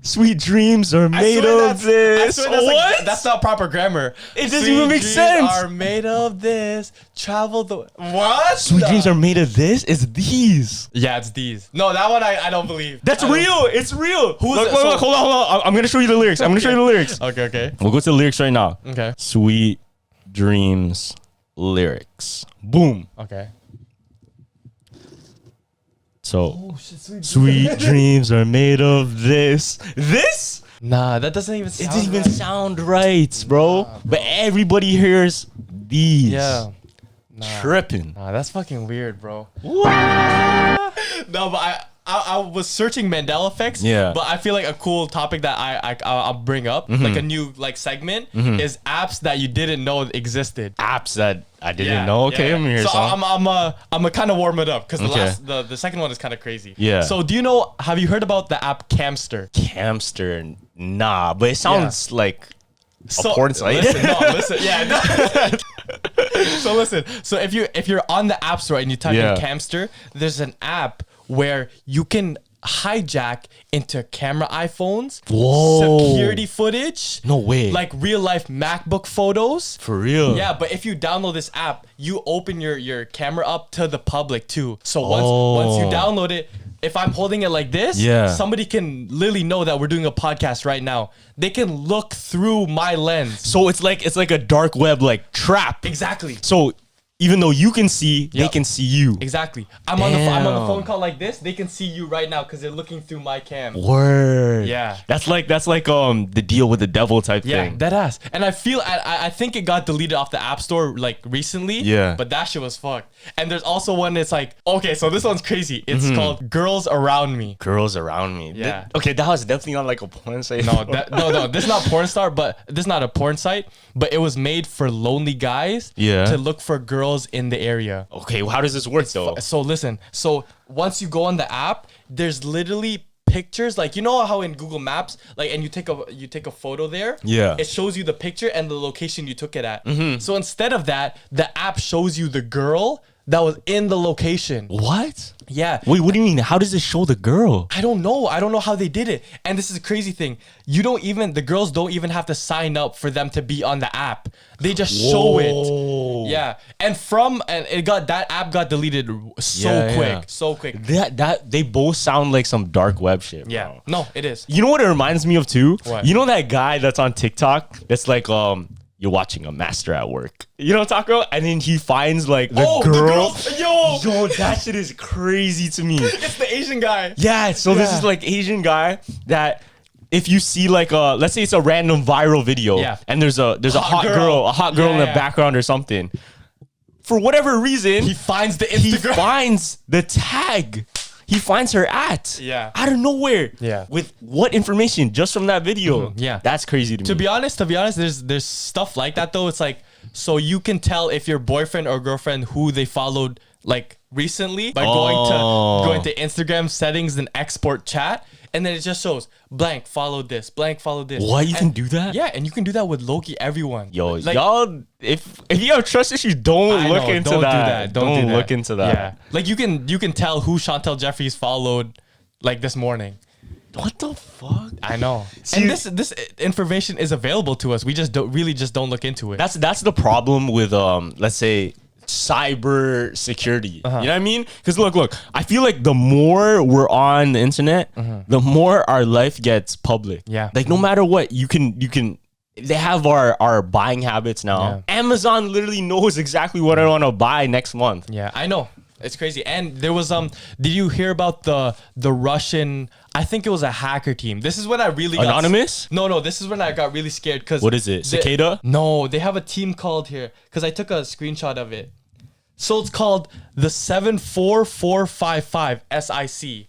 sweet dreams are made of this. What? That's not proper grammar. It doesn't even make sense. Are made of this. Travel the what? Sweet dreams are made of this. It's these. Yeah, it's these. No, that one I don't believe. That's real. It's real. Who's it? Look, hold on. I'm gonna show you the lyrics. Okay. We'll go to the lyrics right now. Okay. Sweet dreams lyrics. Boom. Okay. So, sweet dreams are made of this. This? Nah, that doesn't even sound It doesn't even sound right, bro. But everybody hears these. Yeah. Tripping. Nah, that's fucking weird, bro. What? No, but I was searching Mandela effects. Yeah. But I feel like a cool topic that I'll bring up, like a new like segment, is apps that you didn't know existed. Apps that I didn't know. Okay, I'm here. So I'm gonna kind of warm it up because the second one is kind of crazy. Yeah. So have you heard about the app Camster? Camster, nah, but it sounds like a porn site. Listen. Yeah. No. So listen. So if you're on the App Store and you type in Camster, there's an app where you can hijack into camera iPhones, security footage. No way. Like real life MacBook photos. For real. Yeah, but if you download this app, you open your camera up to the public too. So once you download it, if I'm holding it like this, somebody can literally know that we're doing a podcast right now. They can look through my lens. So it's like a dark web like trap. Exactly. So even though you can see, they can see you. Exactly. I'm on the phone call like this. They can see you right now because they're looking through my cam. Word. Yeah. That's like the deal with the devil type thing. Yeah, that ass. And I feel I think it got deleted off the App Store like recently. Yeah. But that shit was fucked. And there's also one that's like, okay, so this one's crazy. It's called Girls Around Me. Girls Around Me. Yeah. Okay, that was definitely not like a porn site. No. This is not porn star, but this is not a porn site. But it was made for lonely guys. To look for girls in the area. Okay, well, how does this work though? So listen. So once you go on the app, there's literally pictures, like you know how in Google Maps, like, and you take a photo there. Yeah. It shows you the picture and the location you took it at. So instead of that, the app shows you the girl that was in the location. What? Yeah. Wait, what do you mean? How does it show the girl? I don't know how they did it. And this is a crazy thing. The girls don't even have to sign up for them to be on the app. They just show it. Yeah. And that app got deleted so quick. That they both sound like some dark web shit. Bro. Yeah. No, it is. You know what it reminds me of too? What? You know that guy that's on TikTok that's like you're watching a master at work. You know what I'm talking about? And then he finds like the girl. Yo, that shit is crazy to me. It's the Asian guy. Yeah, so this is like Asian guy that if you see like let's say it's a random viral video and there's a hot girl in the background or something. For whatever reason, he finds the Instagram. He finds the tag. He finds her out of nowhere. Yeah. With what information? Just from that video. Yeah. That's crazy to me. To be honest, there's stuff like that though. It's like, so you can tell if your boyfriend or girlfriend who they followed like recently by going to Instagram settings and export chat. And then it just shows blank followed this, blank followed this. What? You can do that? Yeah, and you can do that with Loki everyone. Yo, like, y'all, if you have trust issues, don't look into that. Don't look into that. Yeah. Like you can tell who Chantel Jeffries followed like this morning. What the fuck? I know. See, and this information is available to us. We just don't look into it. That's the problem with let's say cyber security. You know what I mean? Because look, I feel like the more we're on the internet, the more our life gets public. Yeah. Like no matter what, you can they have our buying habits now. Yeah. Amazon literally knows exactly what I want to buy next month. Yeah, I know. It's crazy. And there was did you hear about the Russian, I think it was a hacker team. This is when I really Anonymous? No, this is when I got really scared because what is it? Cicada? No, they have a team called here because I took a screenshot of it. So it's called the 74455 SIC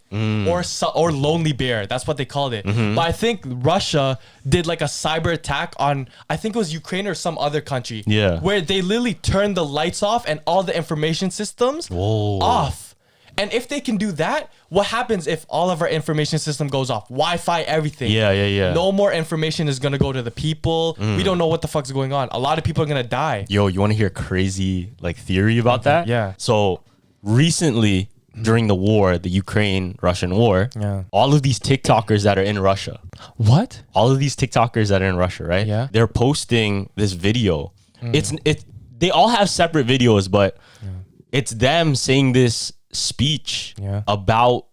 or Lonely Bear. That's what they called it. But I think Russia did like a cyber attack on, I think it was Ukraine or some other country. Yeah. Where they literally turned the lights off and all the information systems off. And if they can do that, what happens if all of our information system goes off? Wi-Fi, everything. Yeah. No more information is going to go to the people. We don't know what the fuck's going on. A lot of people are going to die. Yo, you want to hear a crazy like theory about that? Yeah. So recently, during the war, the Ukraine-Russian war, all of these TikTokers that are in Russia. What? All of these TikTokers that are in Russia, right? Yeah. They're posting this video. They all have separate videos, but it's them saying this speech about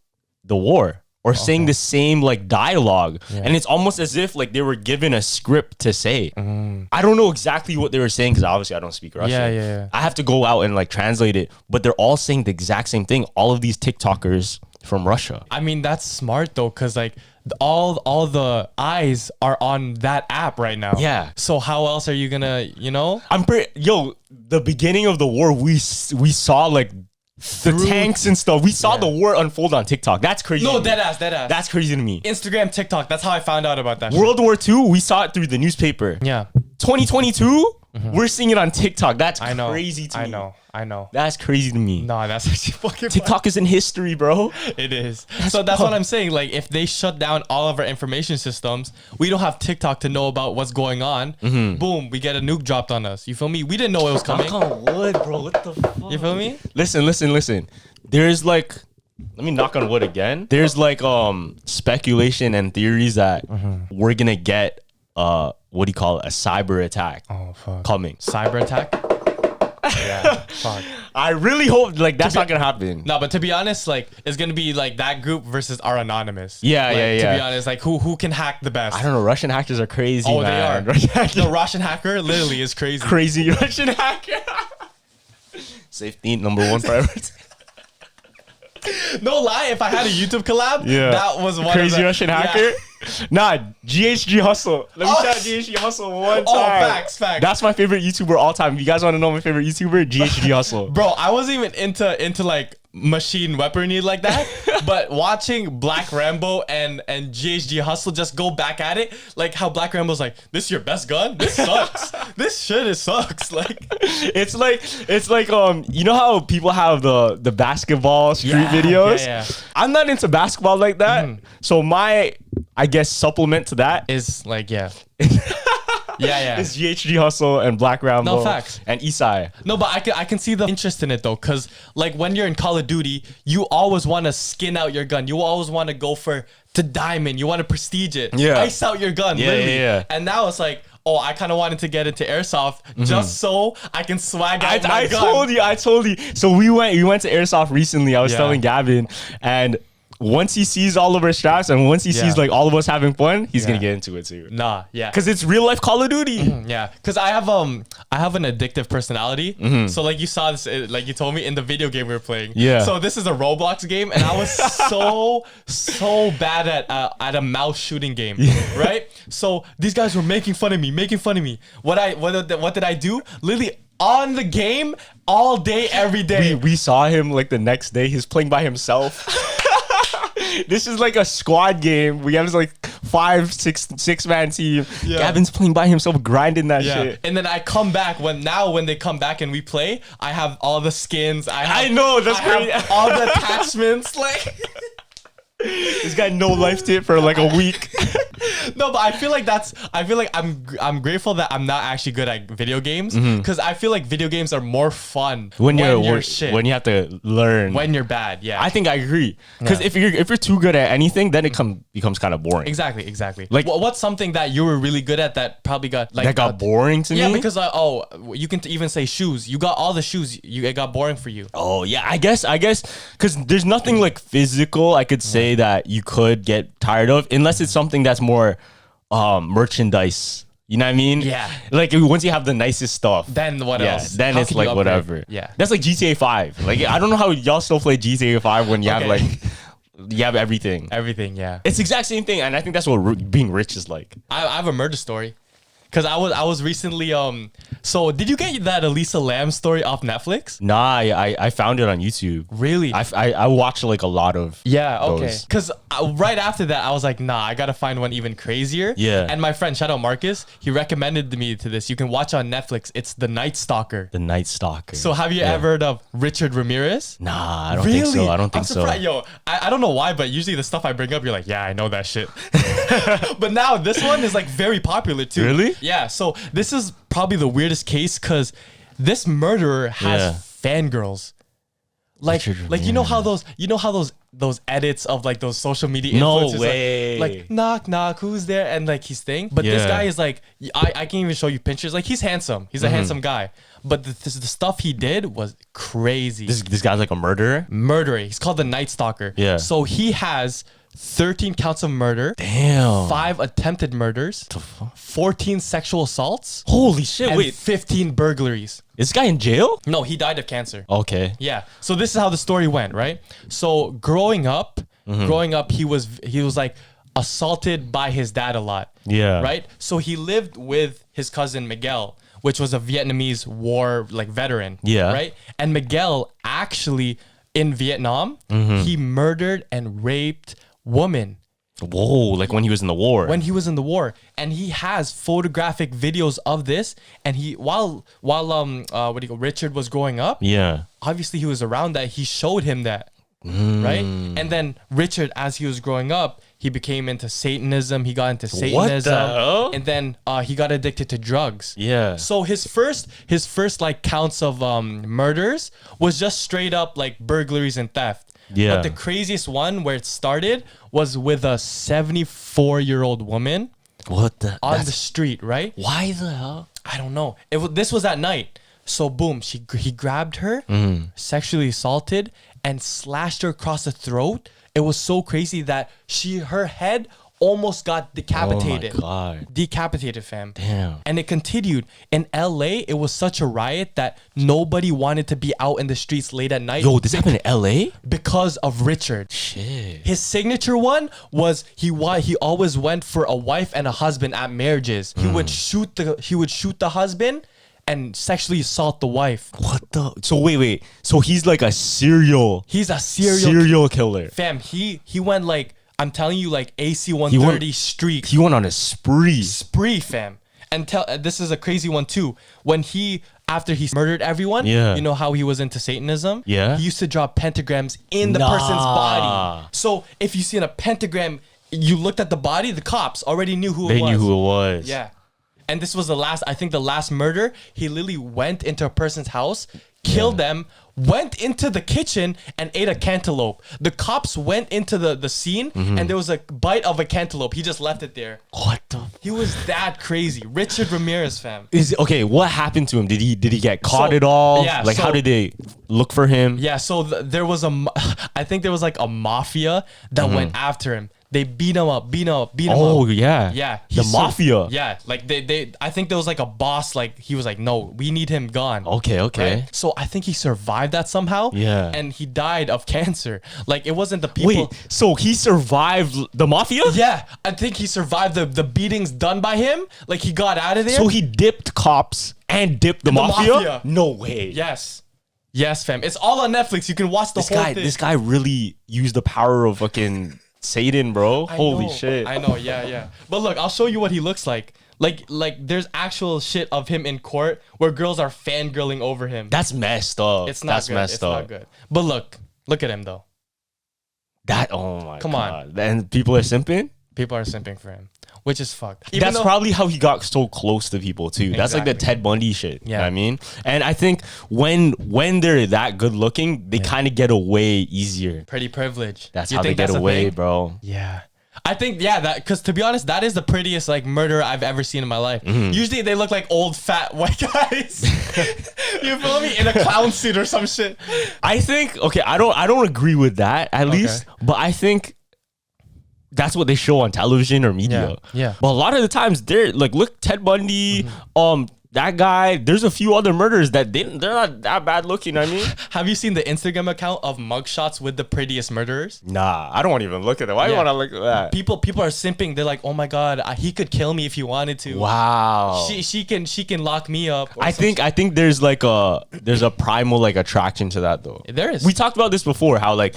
the war or saying the same like dialogue. And it's almost as if like they were given a script to say. I don't know exactly what they were saying because obviously I don't speak Russian. Yeah. I have to go out and like translate it, but they're all saying the exact same thing. All of these TikTokers from Russia. I mean, that's smart though, because like all the eyes are on that app right now. Yeah. So how else are you gonna, the beginning of the war, we saw like the tanks and stuff. We saw the war unfold on TikTok. That's crazy. No, deadass. That's crazy to me. Instagram, TikTok. That's how I found out about that. World War II, we saw it through the newspaper. Yeah. 2022, we're seeing it on TikTok. That's crazy to me. I know. That's crazy to me. No, that's actually fucking TikTok is in history, bro. It is. So that's what I'm saying. Like, if they shut down all of our information systems, we don't have TikTok to know about what's going on. Boom, we get a nuke dropped on us. You feel me? We didn't know it was coming. Knock on wood, bro. What the fuck? You feel me? Listen. There's like, let me knock on wood again. There's like speculation and theories that we're gonna get what do you call it? A cyber attack coming. Cyber attack? Yeah, fuck. I really hope like that's not gonna happen. No, but to be honest, like it's gonna be like that group versus our anonymous. Yeah. To be honest, like who can hack the best? I don't know. Russian hackers are crazy. Oh, man. they are. The Russian hacker literally is crazy. Crazy Russian hacker. Safety number one priority. No lie, if I had a YouTube collab, that was one crazy of the, Russian hacker. Nah, GHG Hustle. Let me shout GHG Hustle one time. Oh, facts. That's my favorite YouTuber all time. If you guys want to know my favorite YouTuber, GHG Hustle. Bro, I wasn't even into like machine weaponry like that, but watching Black Rambo and GHG Hustle just go back at it, like how Black Rambo's like, this is your best gun? This sucks. This shit sucks. Like it's like you know how people have the basketball street videos? Yeah. I'm not into basketball like that. So my I guess supplement to that is like It's GHG Hustle and Black Rambo. No, facts. And Isai. No, but I can see the interest in it though, because like when you're in Call of Duty, you always want to skin out your gun. You always want to go to diamond. You want to prestige it. Yeah. Ice out your gun. Yeah. And now it's like, oh, I kind of wanted to get into airsoft just so I can swag out my gun. I told you. So we went to airsoft recently. I was telling Gavin, and once he sees all of our straps and once he sees like all of us having fun, he's gonna get into it too. Because it's real life Call of Duty. Because I have an addictive personality. So like you saw this, like you told me in the video game we were playing. So this is a Roblox game, and I was so bad at a mouse shooting game, right? So these guys were making fun of me. What did I do? Literally on the game all day, every day. We saw him like the next day. He's playing by himself. This is like a squad game. We have this like 5-6 man team. Gavin's playing by himself, grinding that shit. And then I come back when they come back and we play, I have all the skins. I know that's great. All the attachments. Like this guy no life tip for like a week. No, but I feel like I'm grateful that I'm not actually good at video games, because I feel like video games are more fun when you're shit. When you have to learn. When you're bad, I think I agree. Because if you're too good at anything, then it becomes kind of boring. Exactly. Like what's something that you were really good at that probably got like got boring to me? Yeah, because you can even say shoes. You got all the shoes. It got boring for you. Oh yeah, I guess because there's nothing like physical I could say that you could get tired of unless it's something that's more merchandise. You know what I mean? Yeah. Like once you have the nicest stuff, then what else? Then how it's like whatever. Yeah. That's like GTA 5. Like I don't know how y'all still play GTA 5 when you have like you have everything. Everything, yeah. It's the exact same thing, and I think that's what being rich is like. I have a murder story. Because I was recently so did you get that Elisa Lam story off Netflix? Nah, I found it on YouTube. Really? I watched like a lot of okay. Because right after that I was like, nah, I gotta find one even crazier. Yeah. And my friend, shout out Marcus, he recommended me to this. You can watch on Netflix. It's The Night Stalker. The Night Stalker. So have you ever heard of Richard Ramirez? Nah, I don't think so. I don't think so. Yo, I don't know why, but usually the stuff I bring up, you're like, yeah, I know that shit. But now this one is like very popular too. Really? Yeah. So this is probably the weirdest case because this murderer has fangirls. Like you know how those edits of like those social media influencers, no way, like knock knock, who's there, and like his thing. But this guy is like, I can't even show you pictures. Like he's handsome. He's a handsome guy. But the stuff he did was crazy. This guy's like a murderer. He's called the Night Stalker. Yeah. So he has 13 counts of murder. Damn. 5 attempted murders. 14 sexual assaults. Holy shit! And wait, 15 burglaries. is this guy in jail? No, he died of cancer. Okay. Yeah. So this is how the story went, right? So growing up, he was like assaulted by his dad a lot. Yeah. Right? So he lived with his cousin Miguel, which was a Vietnamese war like veteran. Yeah. Right? And Miguel actually in Vietnam, he murdered and raped women. Whoa, like when he was in the war. When he was in the war. And he has photographic videos of this. And he while Richard was growing up, obviously he was around that. He showed him that. Right? And then Richard, as he was growing up, he became into Satanism. He got into Satanism. What the hell? And then he got addicted to drugs. Yeah. So his first like counts of murders was just straight up like burglaries and theft. Yeah. But the craziest one where it started was with a 74-year-old woman. What the? On the street, right? Why the hell? I don't know. This was at night. So boom, he grabbed her, sexually assaulted, and slashed her across the throat. It was so crazy that her head almost got decapitated. Oh my God. Decapitated, fam. Damn. And it continued. In LA, it was such a riot that nobody wanted to be out in the streets late at night. Yo, this happened in LA? Because of Richard. Shit. His signature one was he always went for a wife and a husband at marriages. He would shoot the husband and sexually assault the wife. What the? So wait. So he's like a serial. He's a serial killer. Fam, he went like, I'm telling you, like AC 130 streak. He went on a spree. Fam. And this is a crazy one too. When after he murdered everyone, you know how he was into Satanism? Yeah. He used to draw pentagrams in the person's body. So if you see in a pentagram, you looked at the body, the cops already knew who it was. They knew who it was. Yeah. And this was the last murder. He literally went into a person's house, killed them, went into the kitchen and ate a cantaloupe. The cops went into the scene and there was a bite of a cantaloupe. He just left it there. What the? He was that crazy. Richard Ramirez, fam. Okay, what happened to him? Did he get caught at all? Yeah, like how did they look for him? Yeah, so there was I think there was like a mafia that went after him. They beat him up. Oh, yeah. Yeah. The mafia. Yeah. Like they I think there was like a boss, like he was like, no, we need him gone. Okay. Right? So I think he survived that somehow. Yeah. And he died of cancer. Like it wasn't the people. Wait, so he survived the mafia? Yeah. I think he survived the beatings done by him. Like he got out of there. So he dipped cops and dipped the mafia? No way. Yes. Yes, fam. It's all on Netflix. You can watch the whole thing. This guy really used the power of fucking Satan, bro. Holy shit. I know, yeah. But look, I'll show you what he looks like. Like there's actual shit of him in court where girls are fangirling over him. That's messed up. It's not good. It's not good. But look at him though. Oh my God. Come on. And people are simping? People are simping for him, which is fucked. That's probably how he got so close to people too. Exactly. That's like the Ted Bundy shit. Yeah. You know what I mean? And I think when they're that good looking, they kind of get away easier. Pretty privileged. That's how they get away, bro. Yeah. I think, because to be honest, that is the prettiest like murderer I've ever seen in my life. Usually they look like old fat white guys. You feel me? In a clown suit or some shit. I think, I don't agree with that at least, but I think that's what they show on television or media. Yeah. But a lot of the times they're like, look, Ted Bundy, that guy, there's a few other murders that they're not that bad looking. I mean, have you seen the Instagram account of mugshots with the prettiest murderers? Nah, I don't want to even look at that. Why do you want to look at that? People are simping. They're like, oh my god, he could kill me if he wanted to. Wow. She can lock me up. I think there's like there's a primal like attraction to that though. There is. We talked about this before. How like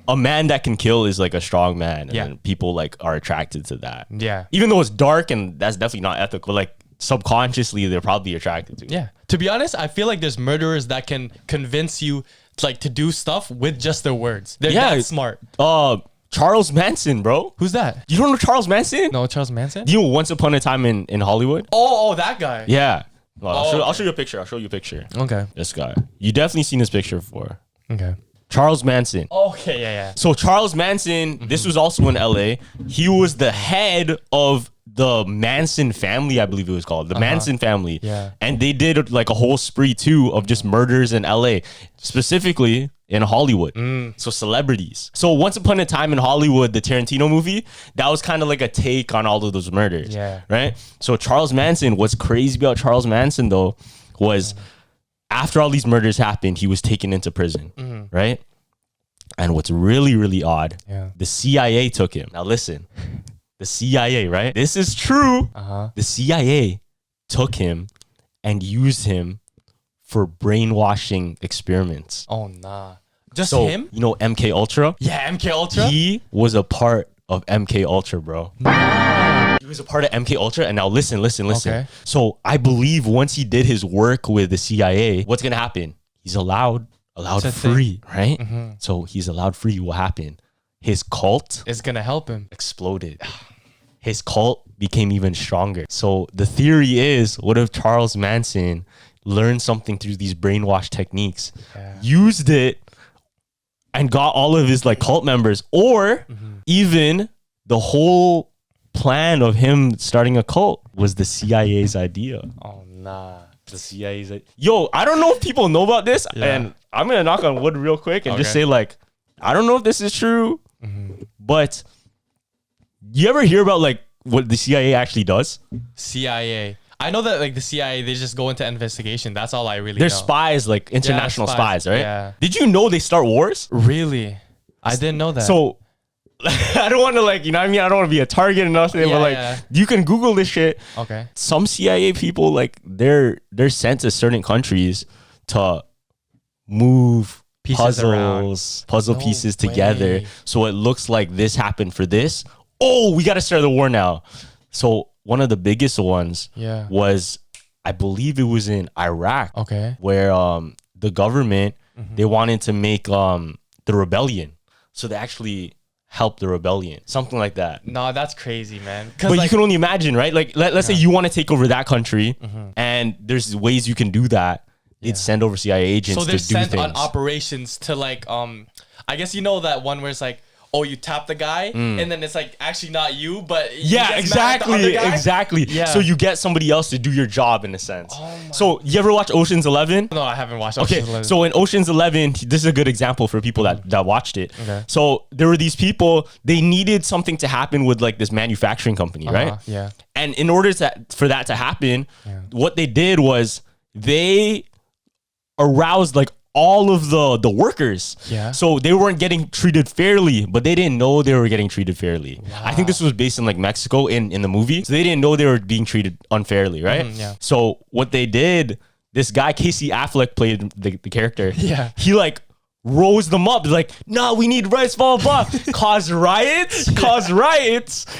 a man that can kill is like a strong man, and people like are attracted to that. Yeah. Even though it's dark and that's definitely not ethical, like subconsciously they're probably attracted to it. Yeah. To be honest, I feel like there's murderers that can convince you to do stuff with just their words. They're that smart. Charles Manson, bro. Who's that? You don't know Charles Manson? No, Charles Manson? You know Once Upon a Time in Hollywood? Oh, that guy. Yeah. Well, I'll show you a picture. I'll show you a picture. Okay. This guy. You definitely seen this picture before. Okay. Charles Manson. Okay, yeah. So Charles Manson, this was also in LA. He was the head of the Manson family, I believe it was called. The Manson family. Yeah. And they did like a whole spree too of just murders in LA, specifically in Hollywood. So celebrities. So Once Upon a Time in Hollywood, the Tarantino movie, that was kind of like a take on all of those murders. Yeah. Right? So Charles Manson, what's crazy about Charles Manson though was after all these murders happened, he was taken into prison, right? And what's really, really odd, the CIA took him. Now listen, the CIA, right? This is true. The CIA took him and used him for brainwashing experiments. Oh, nah. Just him? You know MK Ultra? Yeah, MK Ultra? He was a part of MK Ultra, bro. He was a part of MK Ultra, and now listen. Okay. So I believe once he did his work with the CIA, what's gonna happen? He's allowed free, right? So he's allowed free. What happened? His cult is gonna help him. Exploded. His cult became even stronger. So the theory is, what if Charles Manson learned something through these brainwash techniques, used it, and got all of his like cult members, or even the whole plan of him starting a cult was the CIA's idea. Oh, nah. The CIA's idea. Yo, I don't know if people know about this, and I'm going to knock on wood real quick and just say like, I don't know if this is true, but you ever hear about like what the CIA actually does? CIA. I know that like the CIA, they just go into investigation. That's all I really know. They're spies, like international spies, right? Yeah. Did you know they start wars? Really? I didn't know that. So I don't want to like, you know what I mean? I don't want to be a target or nothing, but like you can Google this shit. Okay. Some CIA people, like they're sent to certain countries to move puzzle pieces together. So it looks like this happened for this. Oh, we got to start the war now. So one of the biggest ones was, I believe it was in Iraq. Okay. Where the government, they wanted to make the rebellion. So they actually helped the rebellion. Something like that. No, that's crazy, man. But like, you can only imagine, right? Like let's say you want to take over that country and there's ways you can do that. They'd send over CIA agents to do things. So they're sent on operations to like, I guess you know that one where it's like, oh, you tap the guy, and then it's like actually not you, but exactly. Yeah. So you get somebody else to do your job in a sense. So you ever watch Ocean's 11? No, I haven't watched Ocean's 11. So in Ocean's 11, this is a good example for people that watched it. Okay. So there were these people, they needed something to happen with like this manufacturing company, right? Yeah. And in order for that to happen, what they did was they aroused like all of the workers. Yeah. So they weren't getting treated fairly, but they didn't know they were getting treated fairly. Wow. I think this was based in like Mexico in the movie. So they didn't know they were being treated unfairly, right? Yeah. So what they did, this guy, Casey Affleck, played the character. Yeah. He like rose them up. They're like, no, we need rights, blah, blah, blah. Cause riots,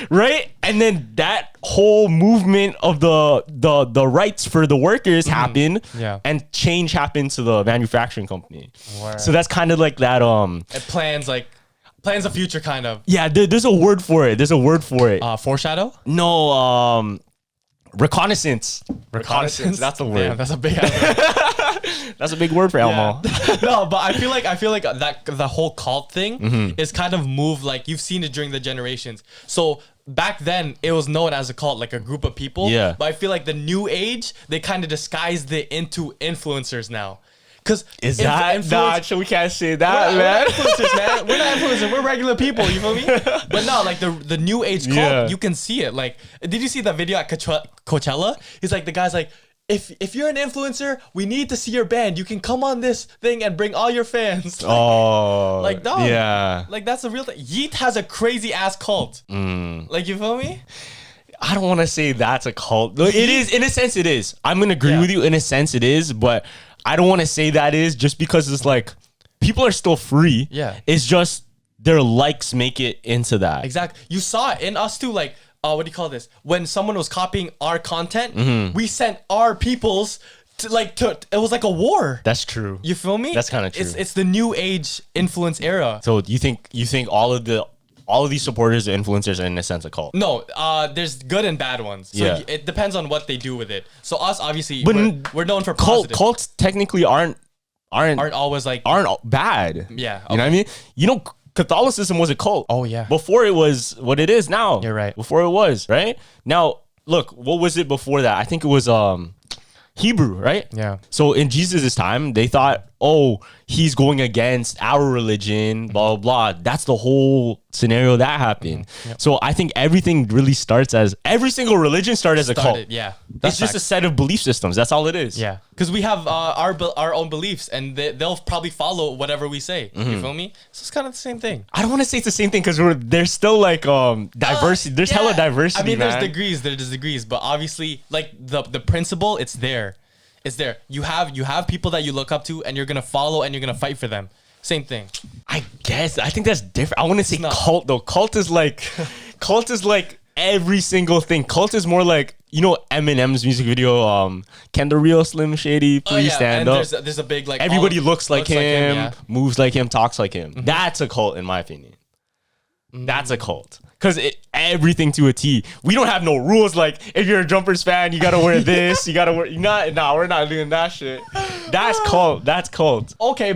right? And then that whole movement of the rights for the workers happened, and change happened to the manufacturing company. Word. So that's kind of like that. It plans the future, kind of. Yeah, there's a word for it. Foreshadow? No, reconnaissance. That's the word. Yeah, that's a big. That's a big word for Elmo. No, but I feel like that the whole cult thing is kind of moved. Like you've seen it during the generations. So back then it was known as a cult, like a group of people. Yeah. But I feel like the new age, they kind of disguised it into influencers now. Cause is that not? We can't say that, man. We're not influencers, man. We're not influencers. We're regular people. You feel me? But no, like the new age cult, you can see it. Like, did you see the video at Coachella? He's like, the guy's like, if you're an influencer, we need to see your band. You can come on this thing and bring all your fans. Like, dog. Yeah. Like, that's the real thing. Yeet has a crazy ass cult. Like, you feel me? I don't want to say that's a cult. It is, in a sense, it is. I'm going to agree with you. In a sense, it is. But I don't want to say that is just because it's like, people are still free. Yeah. It's just their likes make it into that. Exactly. You saw it in us too. Like, what do you call this? When someone was copying our content, we sent our peoples to it was like a war. That's true. You feel me? That's kind of true. It's the new age influence era. So you think all of these supporters or influencers are in a sense a cult? No, there's good and bad ones. So it depends on what they do with it. So us, obviously, we're known for positive. Cults technically aren't always like bad. Yeah. Okay. You know what I mean? You know, Catholicism was a cult. Oh yeah. Before it was what it is now. You're right. Before it was, right? Now, look, what was it before that? I think it was Hebrew, right? Yeah. So in Jesus' time, they thought, oh, he's going against our religion, blah, blah, blah. That's the whole scenario that happened. Yep. So I think everything really starts as, every single religion started as a cult. Yeah. It's just a set of belief systems. That's all it is. Yeah. Because we have our own beliefs and they'll probably follow whatever we say. You feel me? So it's kind of the same thing. I don't want to say it's the same thing because there's still like diversity. There's hella diversity. I mean, there's degrees, but obviously like the principle, it's there. It's there. You have people that you look up to and you're going to follow and you're going to fight for them. Same thing. I guess. I think that's different. I want to say cult though. Cult is like every single thing. Cult is more like, you know, Eminem's music video, Can the Real Slim Shady Please Stand Up? There's a big like, everybody looks like him, moves like him, talks like him. That's a cult in my opinion. That's a cult. Because everything to a T. We don't have no rules like, if you're a Jumpers fan, you gotta wear this, you gotta wear... we're not doing that shit. That's cult. That's cult. Okay,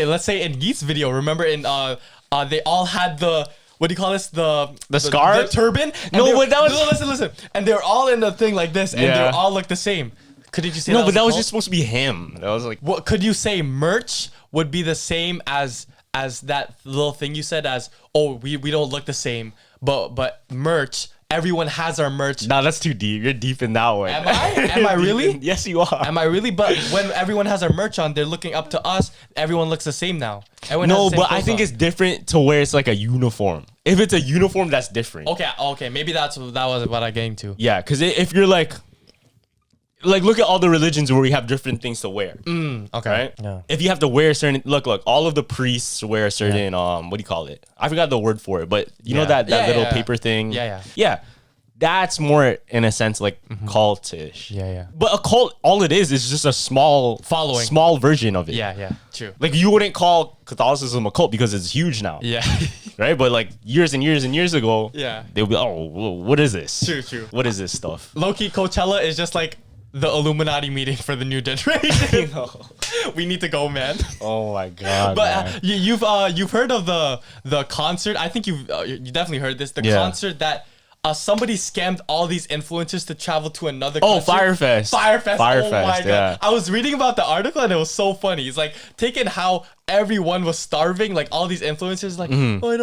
let's say in Yeet's video, remember they all had the... What do you call this? The scarf? The turban? No, but that was... Listen. And they're all in the thing like this, and they all look the same. Could you say no, but that was just supposed to be him. That was like... What could you say merch would be the same as that little thing you said as, oh, we don't look the same, but merch, everyone has our merch. Nah, that's too deep. You're deep in that one. Am I? Am I really? Yes, you are. Am I really? But when everyone has our merch on, they're looking up to us. Everyone looks the same now. No, but I think it's different to where it's like a uniform. If it's a uniform, that's different. Okay. Maybe that was what I'm getting to. Yeah, because if you're like, look at all the religions where we have different things to wear. Okay. Right? Yeah. If you have to wear a certain... Look, all of the priests wear a certain... what do you call it? I forgot the word for it, but you know that little paper thing? Yeah. That's more, in a sense, like cultish. Yeah. But a cult, all it is just a small... following. Small version of it. Yeah. True. Like, you wouldn't call Catholicism a cult because it's huge now. Yeah. Right? But like years and years and years ago... Yeah. They'll be, oh, what is this? True. What is this stuff? Low-key, Coachella is just like the Illuminati meeting for the new generation. We need to go, man. Oh my god! But you've heard of the concert? I think you definitely heard this. The concert that somebody scammed all these influencers to travel to another country. Oh, Fyre Fest. Oh my god! I was reading about the article and it was so funny. It's like taking how everyone was starving, like all these influencers, like, oh, I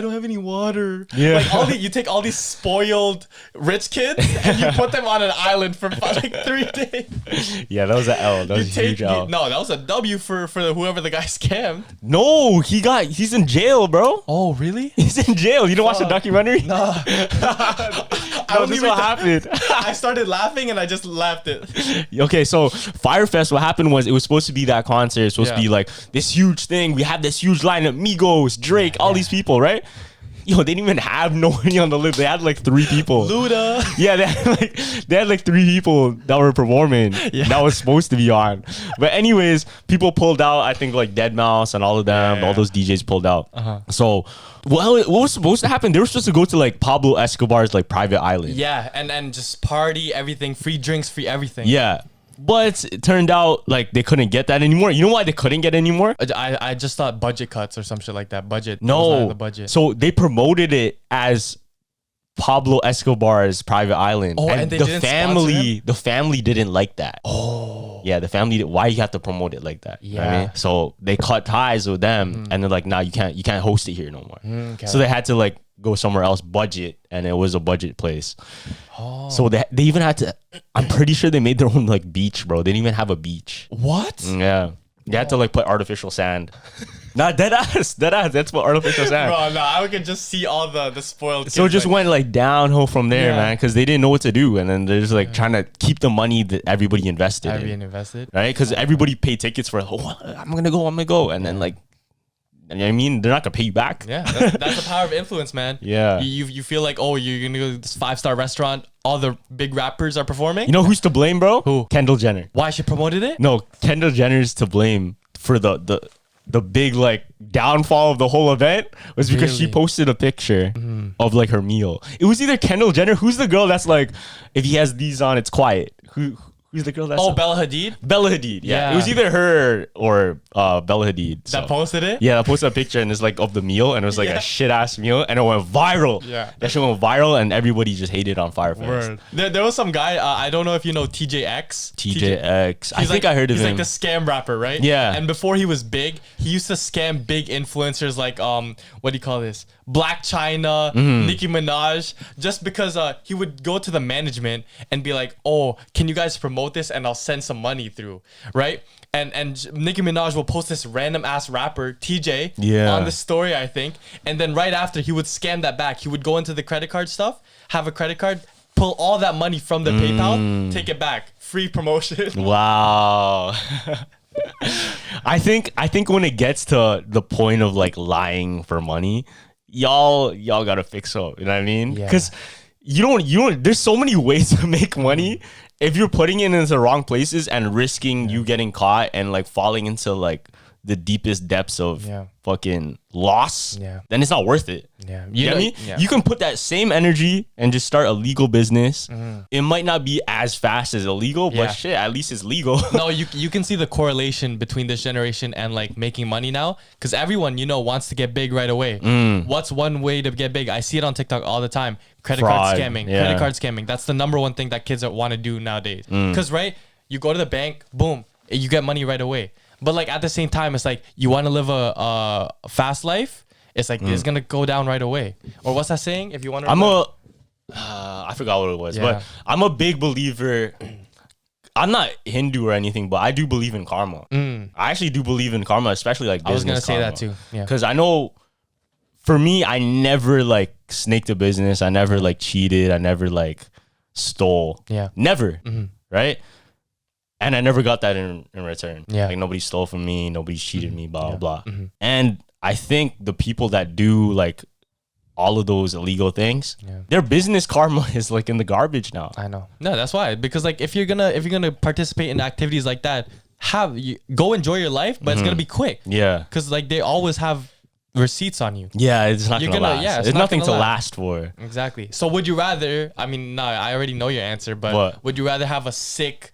don't have any water. Yeah. Like you take all these spoiled rich kids and you put them on an island for like 3 days. Yeah, that was an L. That was a huge L. No, that was a W for whoever the guy scammed. No, he's in jail, bro. Oh, really? He's in jail. You don't watch the documentary? Nah. No, this is what happened. I started laughing and I just left it. Okay, so Fyre Fest, what happened was it was supposed to be that concert. It's supposed to be like this huge thing. We had this huge lineup, Migos, Drake, all these people, right? Yo, they didn't even have nobody on the list. They had like 3 people. Luda. Yeah, they had like 3 people that were performing that was supposed to be on. But anyways, people pulled out. I think like Deadmau5 and all of them, all those DJs pulled out. So, what was supposed to happen? They were supposed to go to like Pablo Escobar's like private island. Yeah, and just party, everything, free drinks, free everything. Yeah. But it turned out like they couldn't get that anymore. You know why they couldn't get it anymore? I just thought budget cuts or some shit like that. Budget. No. The budget. So they promoted it as Pablo Escobar's private island. Oh, and they didn't sponsor him? The family didn't like that. Oh. Yeah, the family, why you have to promote it like that? Yeah. You know what I mean? So they cut ties with them and they're like, nah, you can't host it here no more. Okay. So they had to like go somewhere else, budget, and it was a budget place. Oh. So they even had to, I'm pretty sure they made their own like beach, bro. They didn't even have a beach. What? Yeah. They had to like put artificial sand. Nah, dead ass. That's what artificial sand. Bro, no, I could just see all the spoiled kids. So it just went like downhill from there, man, because they didn't know what to do. And then they're just like trying to keep the money that everybody invested right? Because everybody paid tickets for, I'm going to go. And then like, you know what I mean? They're not going to pay you back. Yeah, that's the power of influence, man. Yeah. You feel like, oh, you're going to go to this 5-star restaurant. All the big rappers are performing. You know who's to blame, bro? Who? Kendall Jenner. Why? She promoted it? No, Kendall Jenner's to blame for the big like downfall of the whole event was because she posted a picture of like her meal. It was either Kendall Jenner. Who's the girl that's like, if he has these on, it's quiet. Who's the girl that's Bella Hadid? Bella Hadid, yeah. It was either her or Bella Hadid. That posted it? Yeah, that posted a picture and it's like of the meal and it was like a shit ass meal and it went viral. Yeah. That shit went viral and everybody just hated on Fyre fans. There was some guy, I don't know if you know TJX. TJX. I think I heard of him. He's like the scam rapper, right? Yeah. And before he was big, he used to scam big influencers like, what do you call this? Black China, Nicki Minaj, just because he would go to the management and be like, oh, can you guys promote this and I'll send some money through, right? And Nicki Minaj will post this random ass rapper TJ on the story, I think, and then right after he would scam that back. He would go into the credit card stuff, have a credit card, pull all that money from the PayPal, take it back, free promotion. Wow. I think when it gets to the point of like lying for money, y'all gotta fix up. You know what I mean? Because you don't. There's so many ways to make money. If you're putting it into the wrong places and risking you getting caught and like falling into like the deepest depths of fucking loss, then it's not worth it. Yeah. You know what I mean? You can put that same energy and just start a legal business. It might not be as fast as illegal, but shit, at least it's legal. No, you can see the correlation between this generation and like making money now, because everyone, wants to get big right away. What's one way to get big? I see it on TikTok all the time. Credit card scamming. That's the number one thing that kids want to do nowadays. Because right, you go to the bank, boom, you get money right away. But like at the same time, it's like you want to live a fast life. It's like it's gonna go down right away. Or what's that saying? If you want to, I forgot what it was, but I'm a big believer. I'm not Hindu or anything, but I do believe in karma. I actually do believe in karma, especially like business. I was gonna say that too. Yeah, because I know. For me, I never like snaked a business. I never like cheated. I never like stole. Yeah. Never. Right? And I never got that in return. Yeah. Like nobody stole from me. Nobody cheated me, blah, blah. And I think the people that do like all of those illegal things, their business karma is like in the garbage now. I know. No, that's why. Because like if you're gonna participate in activities like that, go enjoy your life, but it's gonna be quick. Yeah. Because like they always have receipts on you. Yeah, it's not gonna last. Yeah, it's nothing to last for. Exactly. So would you rather, I already know your answer, but would you rather have a sick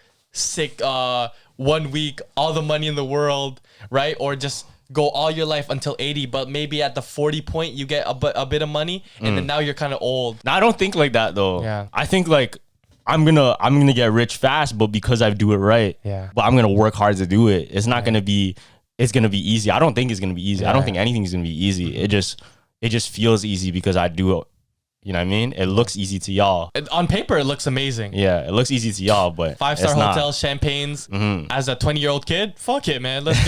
1 week, all the money in the world, right? Or just go all your life until 80, but maybe at the 40 point you get a bit of money and then now you're kind of old. No, I don't think like that though. Yeah. I think like I'm gonna get rich fast, but because I do it right. Yeah. But I'm gonna work hard to do it. It's not gonna be easy. I don't think it's gonna be easy. I don't think anything's gonna be easy. It just feels easy because I do it. You know what I mean? It looks easy to y'all. On paper, it looks amazing. Yeah, it looks easy to y'all, but 5-star hotels, champagnes. As a 20-year-old kid, fuck it, man. Let's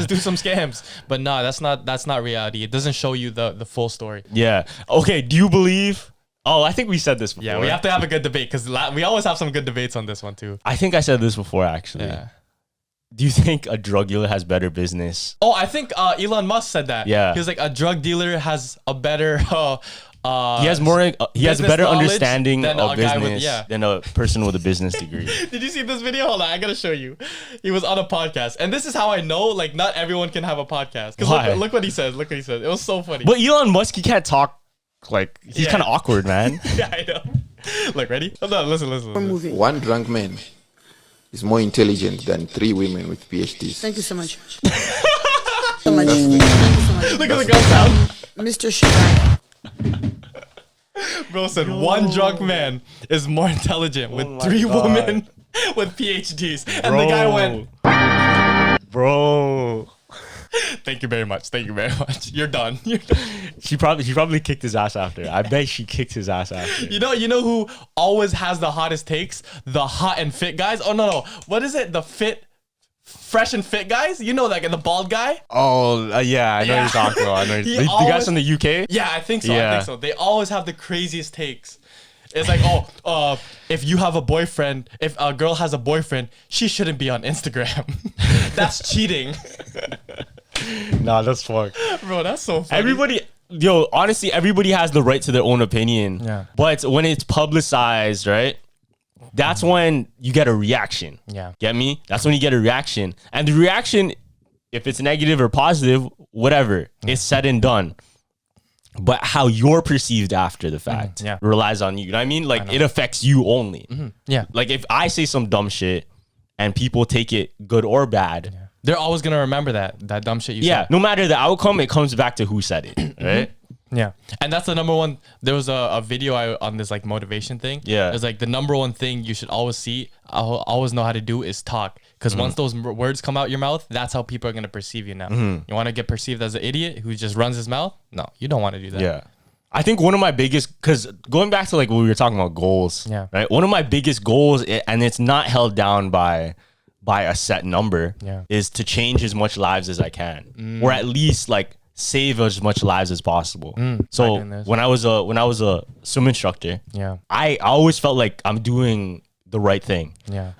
do some scams. But no, that's not reality. It doesn't show you the full story. Yeah. Okay. Do you believe? Oh, I think we said this before. Yeah, we have to have a good debate because we always have some good debates on this one too. I think I said this before actually. Yeah. Do you think a drug dealer has better business? Oh, I think Elon Musk said that. Yeah. He was like, a drug dealer has a better he has a better understanding of business than a person with a business degree. Did you see this video? Hold on, I gotta show you. He was on a podcast, and this is how I know like not everyone can have a podcast. Because look what he says. Look what he says. It was so funny. But Elon Musk, he can't talk. Like he's kind of awkward, man. Yeah, I know. Look, ready? Hold on, listen. One drunk man is more intelligent than 3 women with PhDs. Thank you so much. so much. Thank you so much. Look at the gun sound. Mr. Shibai. Bro said one drunk man is more intelligent with 3 women with PhDs. And the guy went, bro. Thank you very much. Thank you very much. You're done. You're done. She probably kicked his ass after. I bet she kicked his ass after. You know who always has the hottest takes? The hot and fit guys. Oh no. What is it? The fresh and fit guys? You know, like the bald guy? Oh, yeah, I know you're talking about. The guys from the UK? Yeah, I think so. Yeah. I think so. They always have the craziest takes. It's like, if you have a boyfriend, if a girl has a boyfriend, she shouldn't be on Instagram. That's cheating. Nah, that's fucked. Bro, that's so funny. Honestly, everybody has the right to their own opinion. Yeah. But when it's publicized, right? That's when you get a reaction. Yeah. Get me? That's when you get a reaction. And the reaction, if it's negative or positive, whatever, it's said and done. But how you're perceived after the fact relies on you. You know what I mean? Like, it affects you only. Mm-hmm. Yeah. Like, if I say some dumb shit and people take it good or bad, they're always going to remember that dumb shit you said. Yeah. No matter the outcome, it comes back to who said it. Right? Yeah. And that's the number one. There was a video on this like motivation thing. Yeah. It's like the number one thing you should always always know how to do is talk. Because once those words come out your mouth, that's how people are going to perceive you now. You want to get perceived as an idiot who just runs his mouth? No, you don't want to do that. Yeah. I think one of my biggest, because going back to like what we were talking about goals, right? One of my biggest goals, and it's not held down by a set number, is to change as much lives as I can, or at least like save as much lives as possible. So when I was a swim instructor, I always felt like I'm doing the right thing.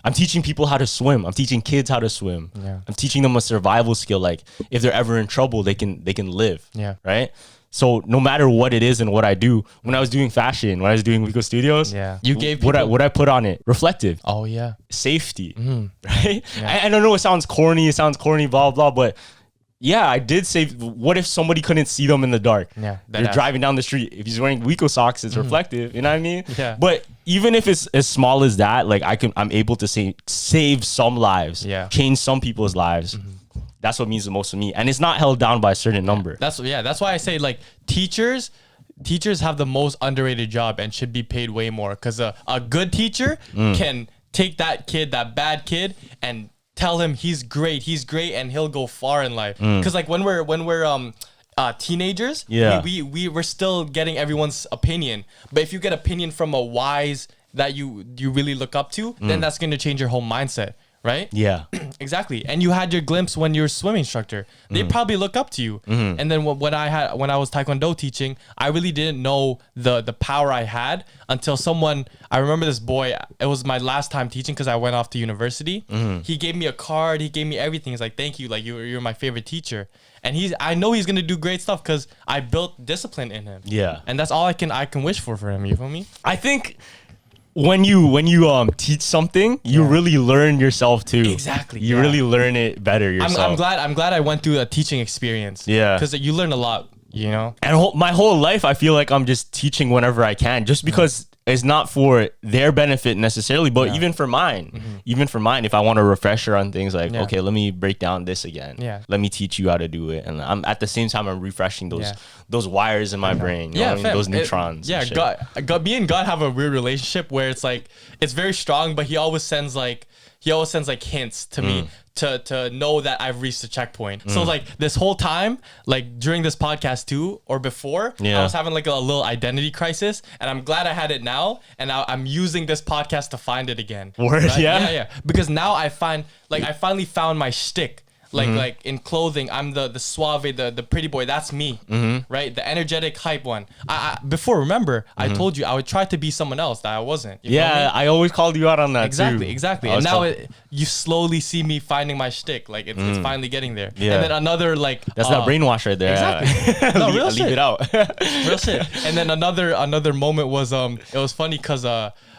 I'm teaching people how to swim. I'm teaching kids how to swim. I'm teaching them a survival skill. Like if they're ever in trouble, they can live. Right. So no matter what it is and what I do, when I was doing fashion, when I was doing Juico Studios, you gave people what I put on it, reflective. Oh yeah, safety. Right. I don't know. It sounds corny. Blah blah. But yeah, I did say, what if somebody couldn't see them in the dark? You're driving down the street. If he's wearing Juico socks, it's reflective. You know what I mean? Yeah. But even if it's as small as that, like I'm able to save some lives. Change some people's lives. That's what means the most to me. And it's not held down by a certain number. That's why I say like teachers have the most underrated job and should be paid way more. Because a good teacher can take that bad kid, and tell him he's great, and he'll go far in life. Because like when we're teenagers, we're still getting everyone's opinion. But if you get opinion from a wise that you really look up to, then that's going to change your whole mindset. Right? Yeah. Exactly. And you had your glimpse when you were a swimming instructor. They probably look up to you. And then when I was Taekwondo teaching, I really didn't know the power I had until I remember this boy, it was my last time teaching because I went off to university. He gave me a card, he gave me everything. He's like, thank you, like you're my favorite teacher. And I know he's gonna do great stuff because I built discipline in him. Yeah. And that's all I can wish for him. You feel me? I think when you teach something, you really learn yourself too. Exactly. You really learn it better yourself. I'm glad I went through a teaching experience. Yeah. Because you learn a lot, you know? And my whole life, I feel like I'm just teaching whenever I can, just because it's not for their benefit necessarily, but even for mine. Even for mine, if I want a refresher on things like, okay, let me break down this again. Let me teach you how to do it. And I'm at the same time, I'm refreshing those wires in my brain. You know what I mean? Those neutrons. Me and God have a weird relationship where it's like, it's very strong, but he always sends like hints to me to know that I've reached a checkpoint. So like this whole time, like during this podcast too, or before, I was having like a little identity crisis, and I'm glad I had it now, and now I'm using this podcast to find it again. Word, right? yeah. Yeah. Because now I finally found my shtick. Like in clothing, I'm the suave, the pretty boy. That's me, right? The energetic, hype one. Before, remember, I told you I would try to be someone else that I wasn't. You feel me? I always called you out on that exactly, too. Exactly. And now you slowly see me finding my shtick. Like it's finally getting there. Yeah. And then another like that's not brainwash right there. Exactly. No, real shit. Leave it out. Real shit. And then another moment was it was funny because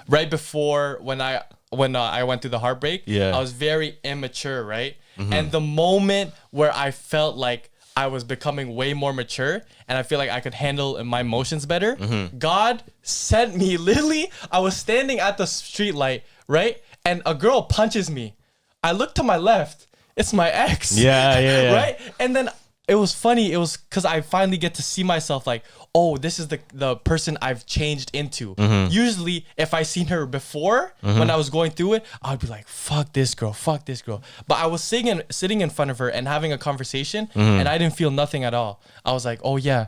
right before when I went through the heartbreak, I was very immature, right? And the moment where I felt like I was becoming way more mature and I feel like I could handle my emotions better, God sent me, literally, I was standing at the street light, right? And a girl punches me. I look to my left. It's my ex. Yeah. Right? And then it was funny. It was because I finally get to see myself like, oh, this is the person I've changed into. Usually, if I seen her before when I was going through it, I'd be like, fuck this girl. But I was sitting in front of her and having a conversation, and I didn't feel nothing at all. I was like, oh yeah,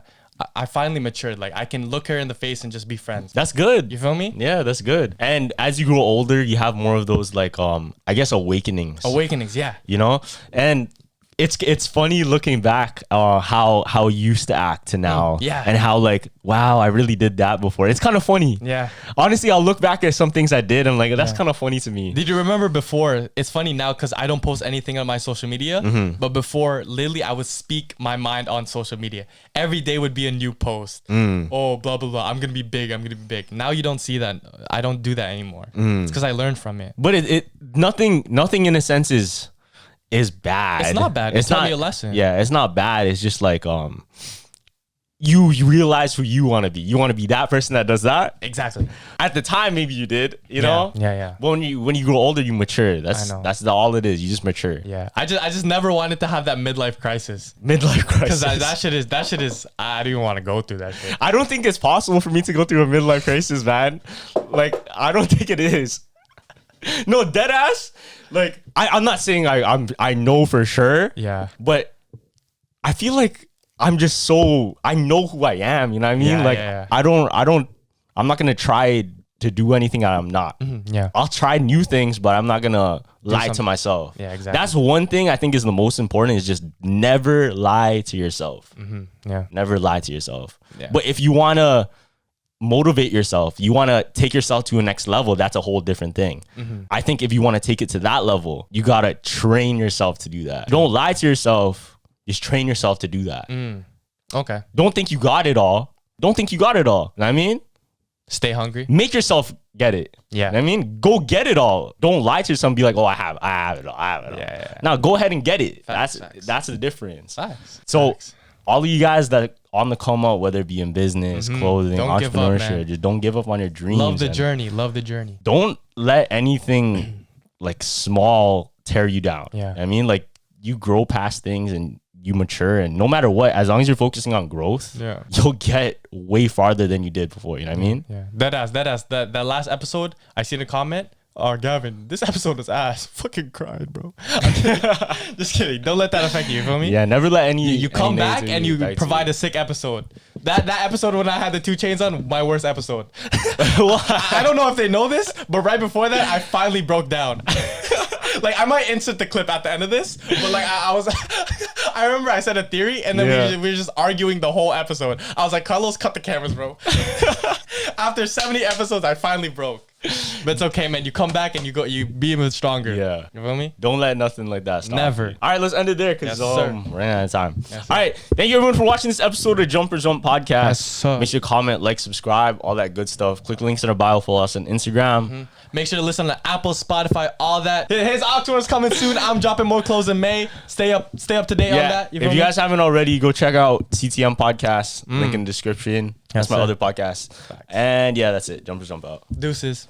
I finally matured. Like I can look her in the face and just be friends. That's good. You feel me? Yeah, that's good. And as you grow older, you have more of those like I guess awakenings. Yeah. You know? And it's funny looking back how you used to act to now. Yeah. And how like, wow, I really did that before. It's kind of funny. Yeah. Honestly, I'll look back at some things I did and like that's kind of funny to me. Did you remember before? It's funny now because I don't post anything on my social media. But before, literally, I would speak my mind on social media. Every day would be a new post. Oh, blah blah blah. I'm gonna be big. Now you don't see that. I don't do that anymore. It's because I learned from it. But it nothing in a sense is bad. It's not bad. It's not a lesson. Yeah, it's not bad. It's just like you realize who you want to be. You want to be that person that does that. Exactly. At the time, maybe you did. You know. Yeah. But when you grow older, you mature. That's all it is. You just mature. Yeah. I just never wanted to have that midlife crisis. Because that shit is. I don't even want to go through that shit. I don't think it's possible for me to go through a midlife crisis, man. Like I don't think it is. No, dead ass. Like I'm not saying I know for sure. Yeah. But I feel like I'm just I know who I am. You know what I mean? Yeah, I'm not gonna try to do anything that I'm not. Yeah. I'll try new things, but I'm not gonna lie to myself. Yeah, exactly. That's one thing I think is the most important is just never lie to yourself. Yeah. Never lie to yourself. Yeah. But if you wanna motivate yourself, you want to take yourself to a next level, that's a whole different thing. I think if you want to take it to that level, you got to train yourself to do that. Don't lie to yourself, just train yourself to do that. Okay. Don't think you got it all. You know what I mean? Stay hungry. Make yourself get it. Yeah. You know what I mean? Go get it all. Don't lie to yourself and be like, oh, I have it all. Yeah. Now go ahead and get it. Facts. That's the difference. Facts. So all of you guys that on the come up, whether it be in business, clothing, entrepreneurship, just don't give up on your dreams. Love the journey. Don't let anything like small tear you down. Yeah. I mean, like you grow past things and you mature, and no matter what, as long as you're focusing on growth, you'll get way farther than you did before. You know what I mean? Yeah. That last episode, I seen a comment. Oh, Gavin, this episode was ass. Fucking cried, bro. Just kidding. Don't let that affect you. You feel me? Yeah, never let any. You come back and you provide a sick episode. That episode when I had the 2 chains on, my worst episode. I don't know if they know this, but right before that, I finally broke down. Like I might insert the clip at the end of this, but like I was, I remember I said a theory and then we were just arguing the whole episode. I was like, Carlos, cut the cameras, bro. After 70 episodes, I finally broke. But it's okay, man. You come back and you be even stronger. Yeah. You feel me? Don't let nothing like that stop. Never. You. All right, let's end it there because Yes, we're out of time. Yes, all right. Thank you everyone for watching this episode of Jump or Jump Podcast. Yes, sir. Make sure to comment, like, subscribe, all that good stuff. Click links in our bio, follow us on Instagram. Make sure to listen to Apple, Spotify, all that. His tour is coming soon. I'm dropping more clothes in May. Stay up to date on that. If you guys haven't already, go check out CTM Podcast. Link in the description. That's my other podcast. And yeah, that's it. Jump or Jump out. Deuces.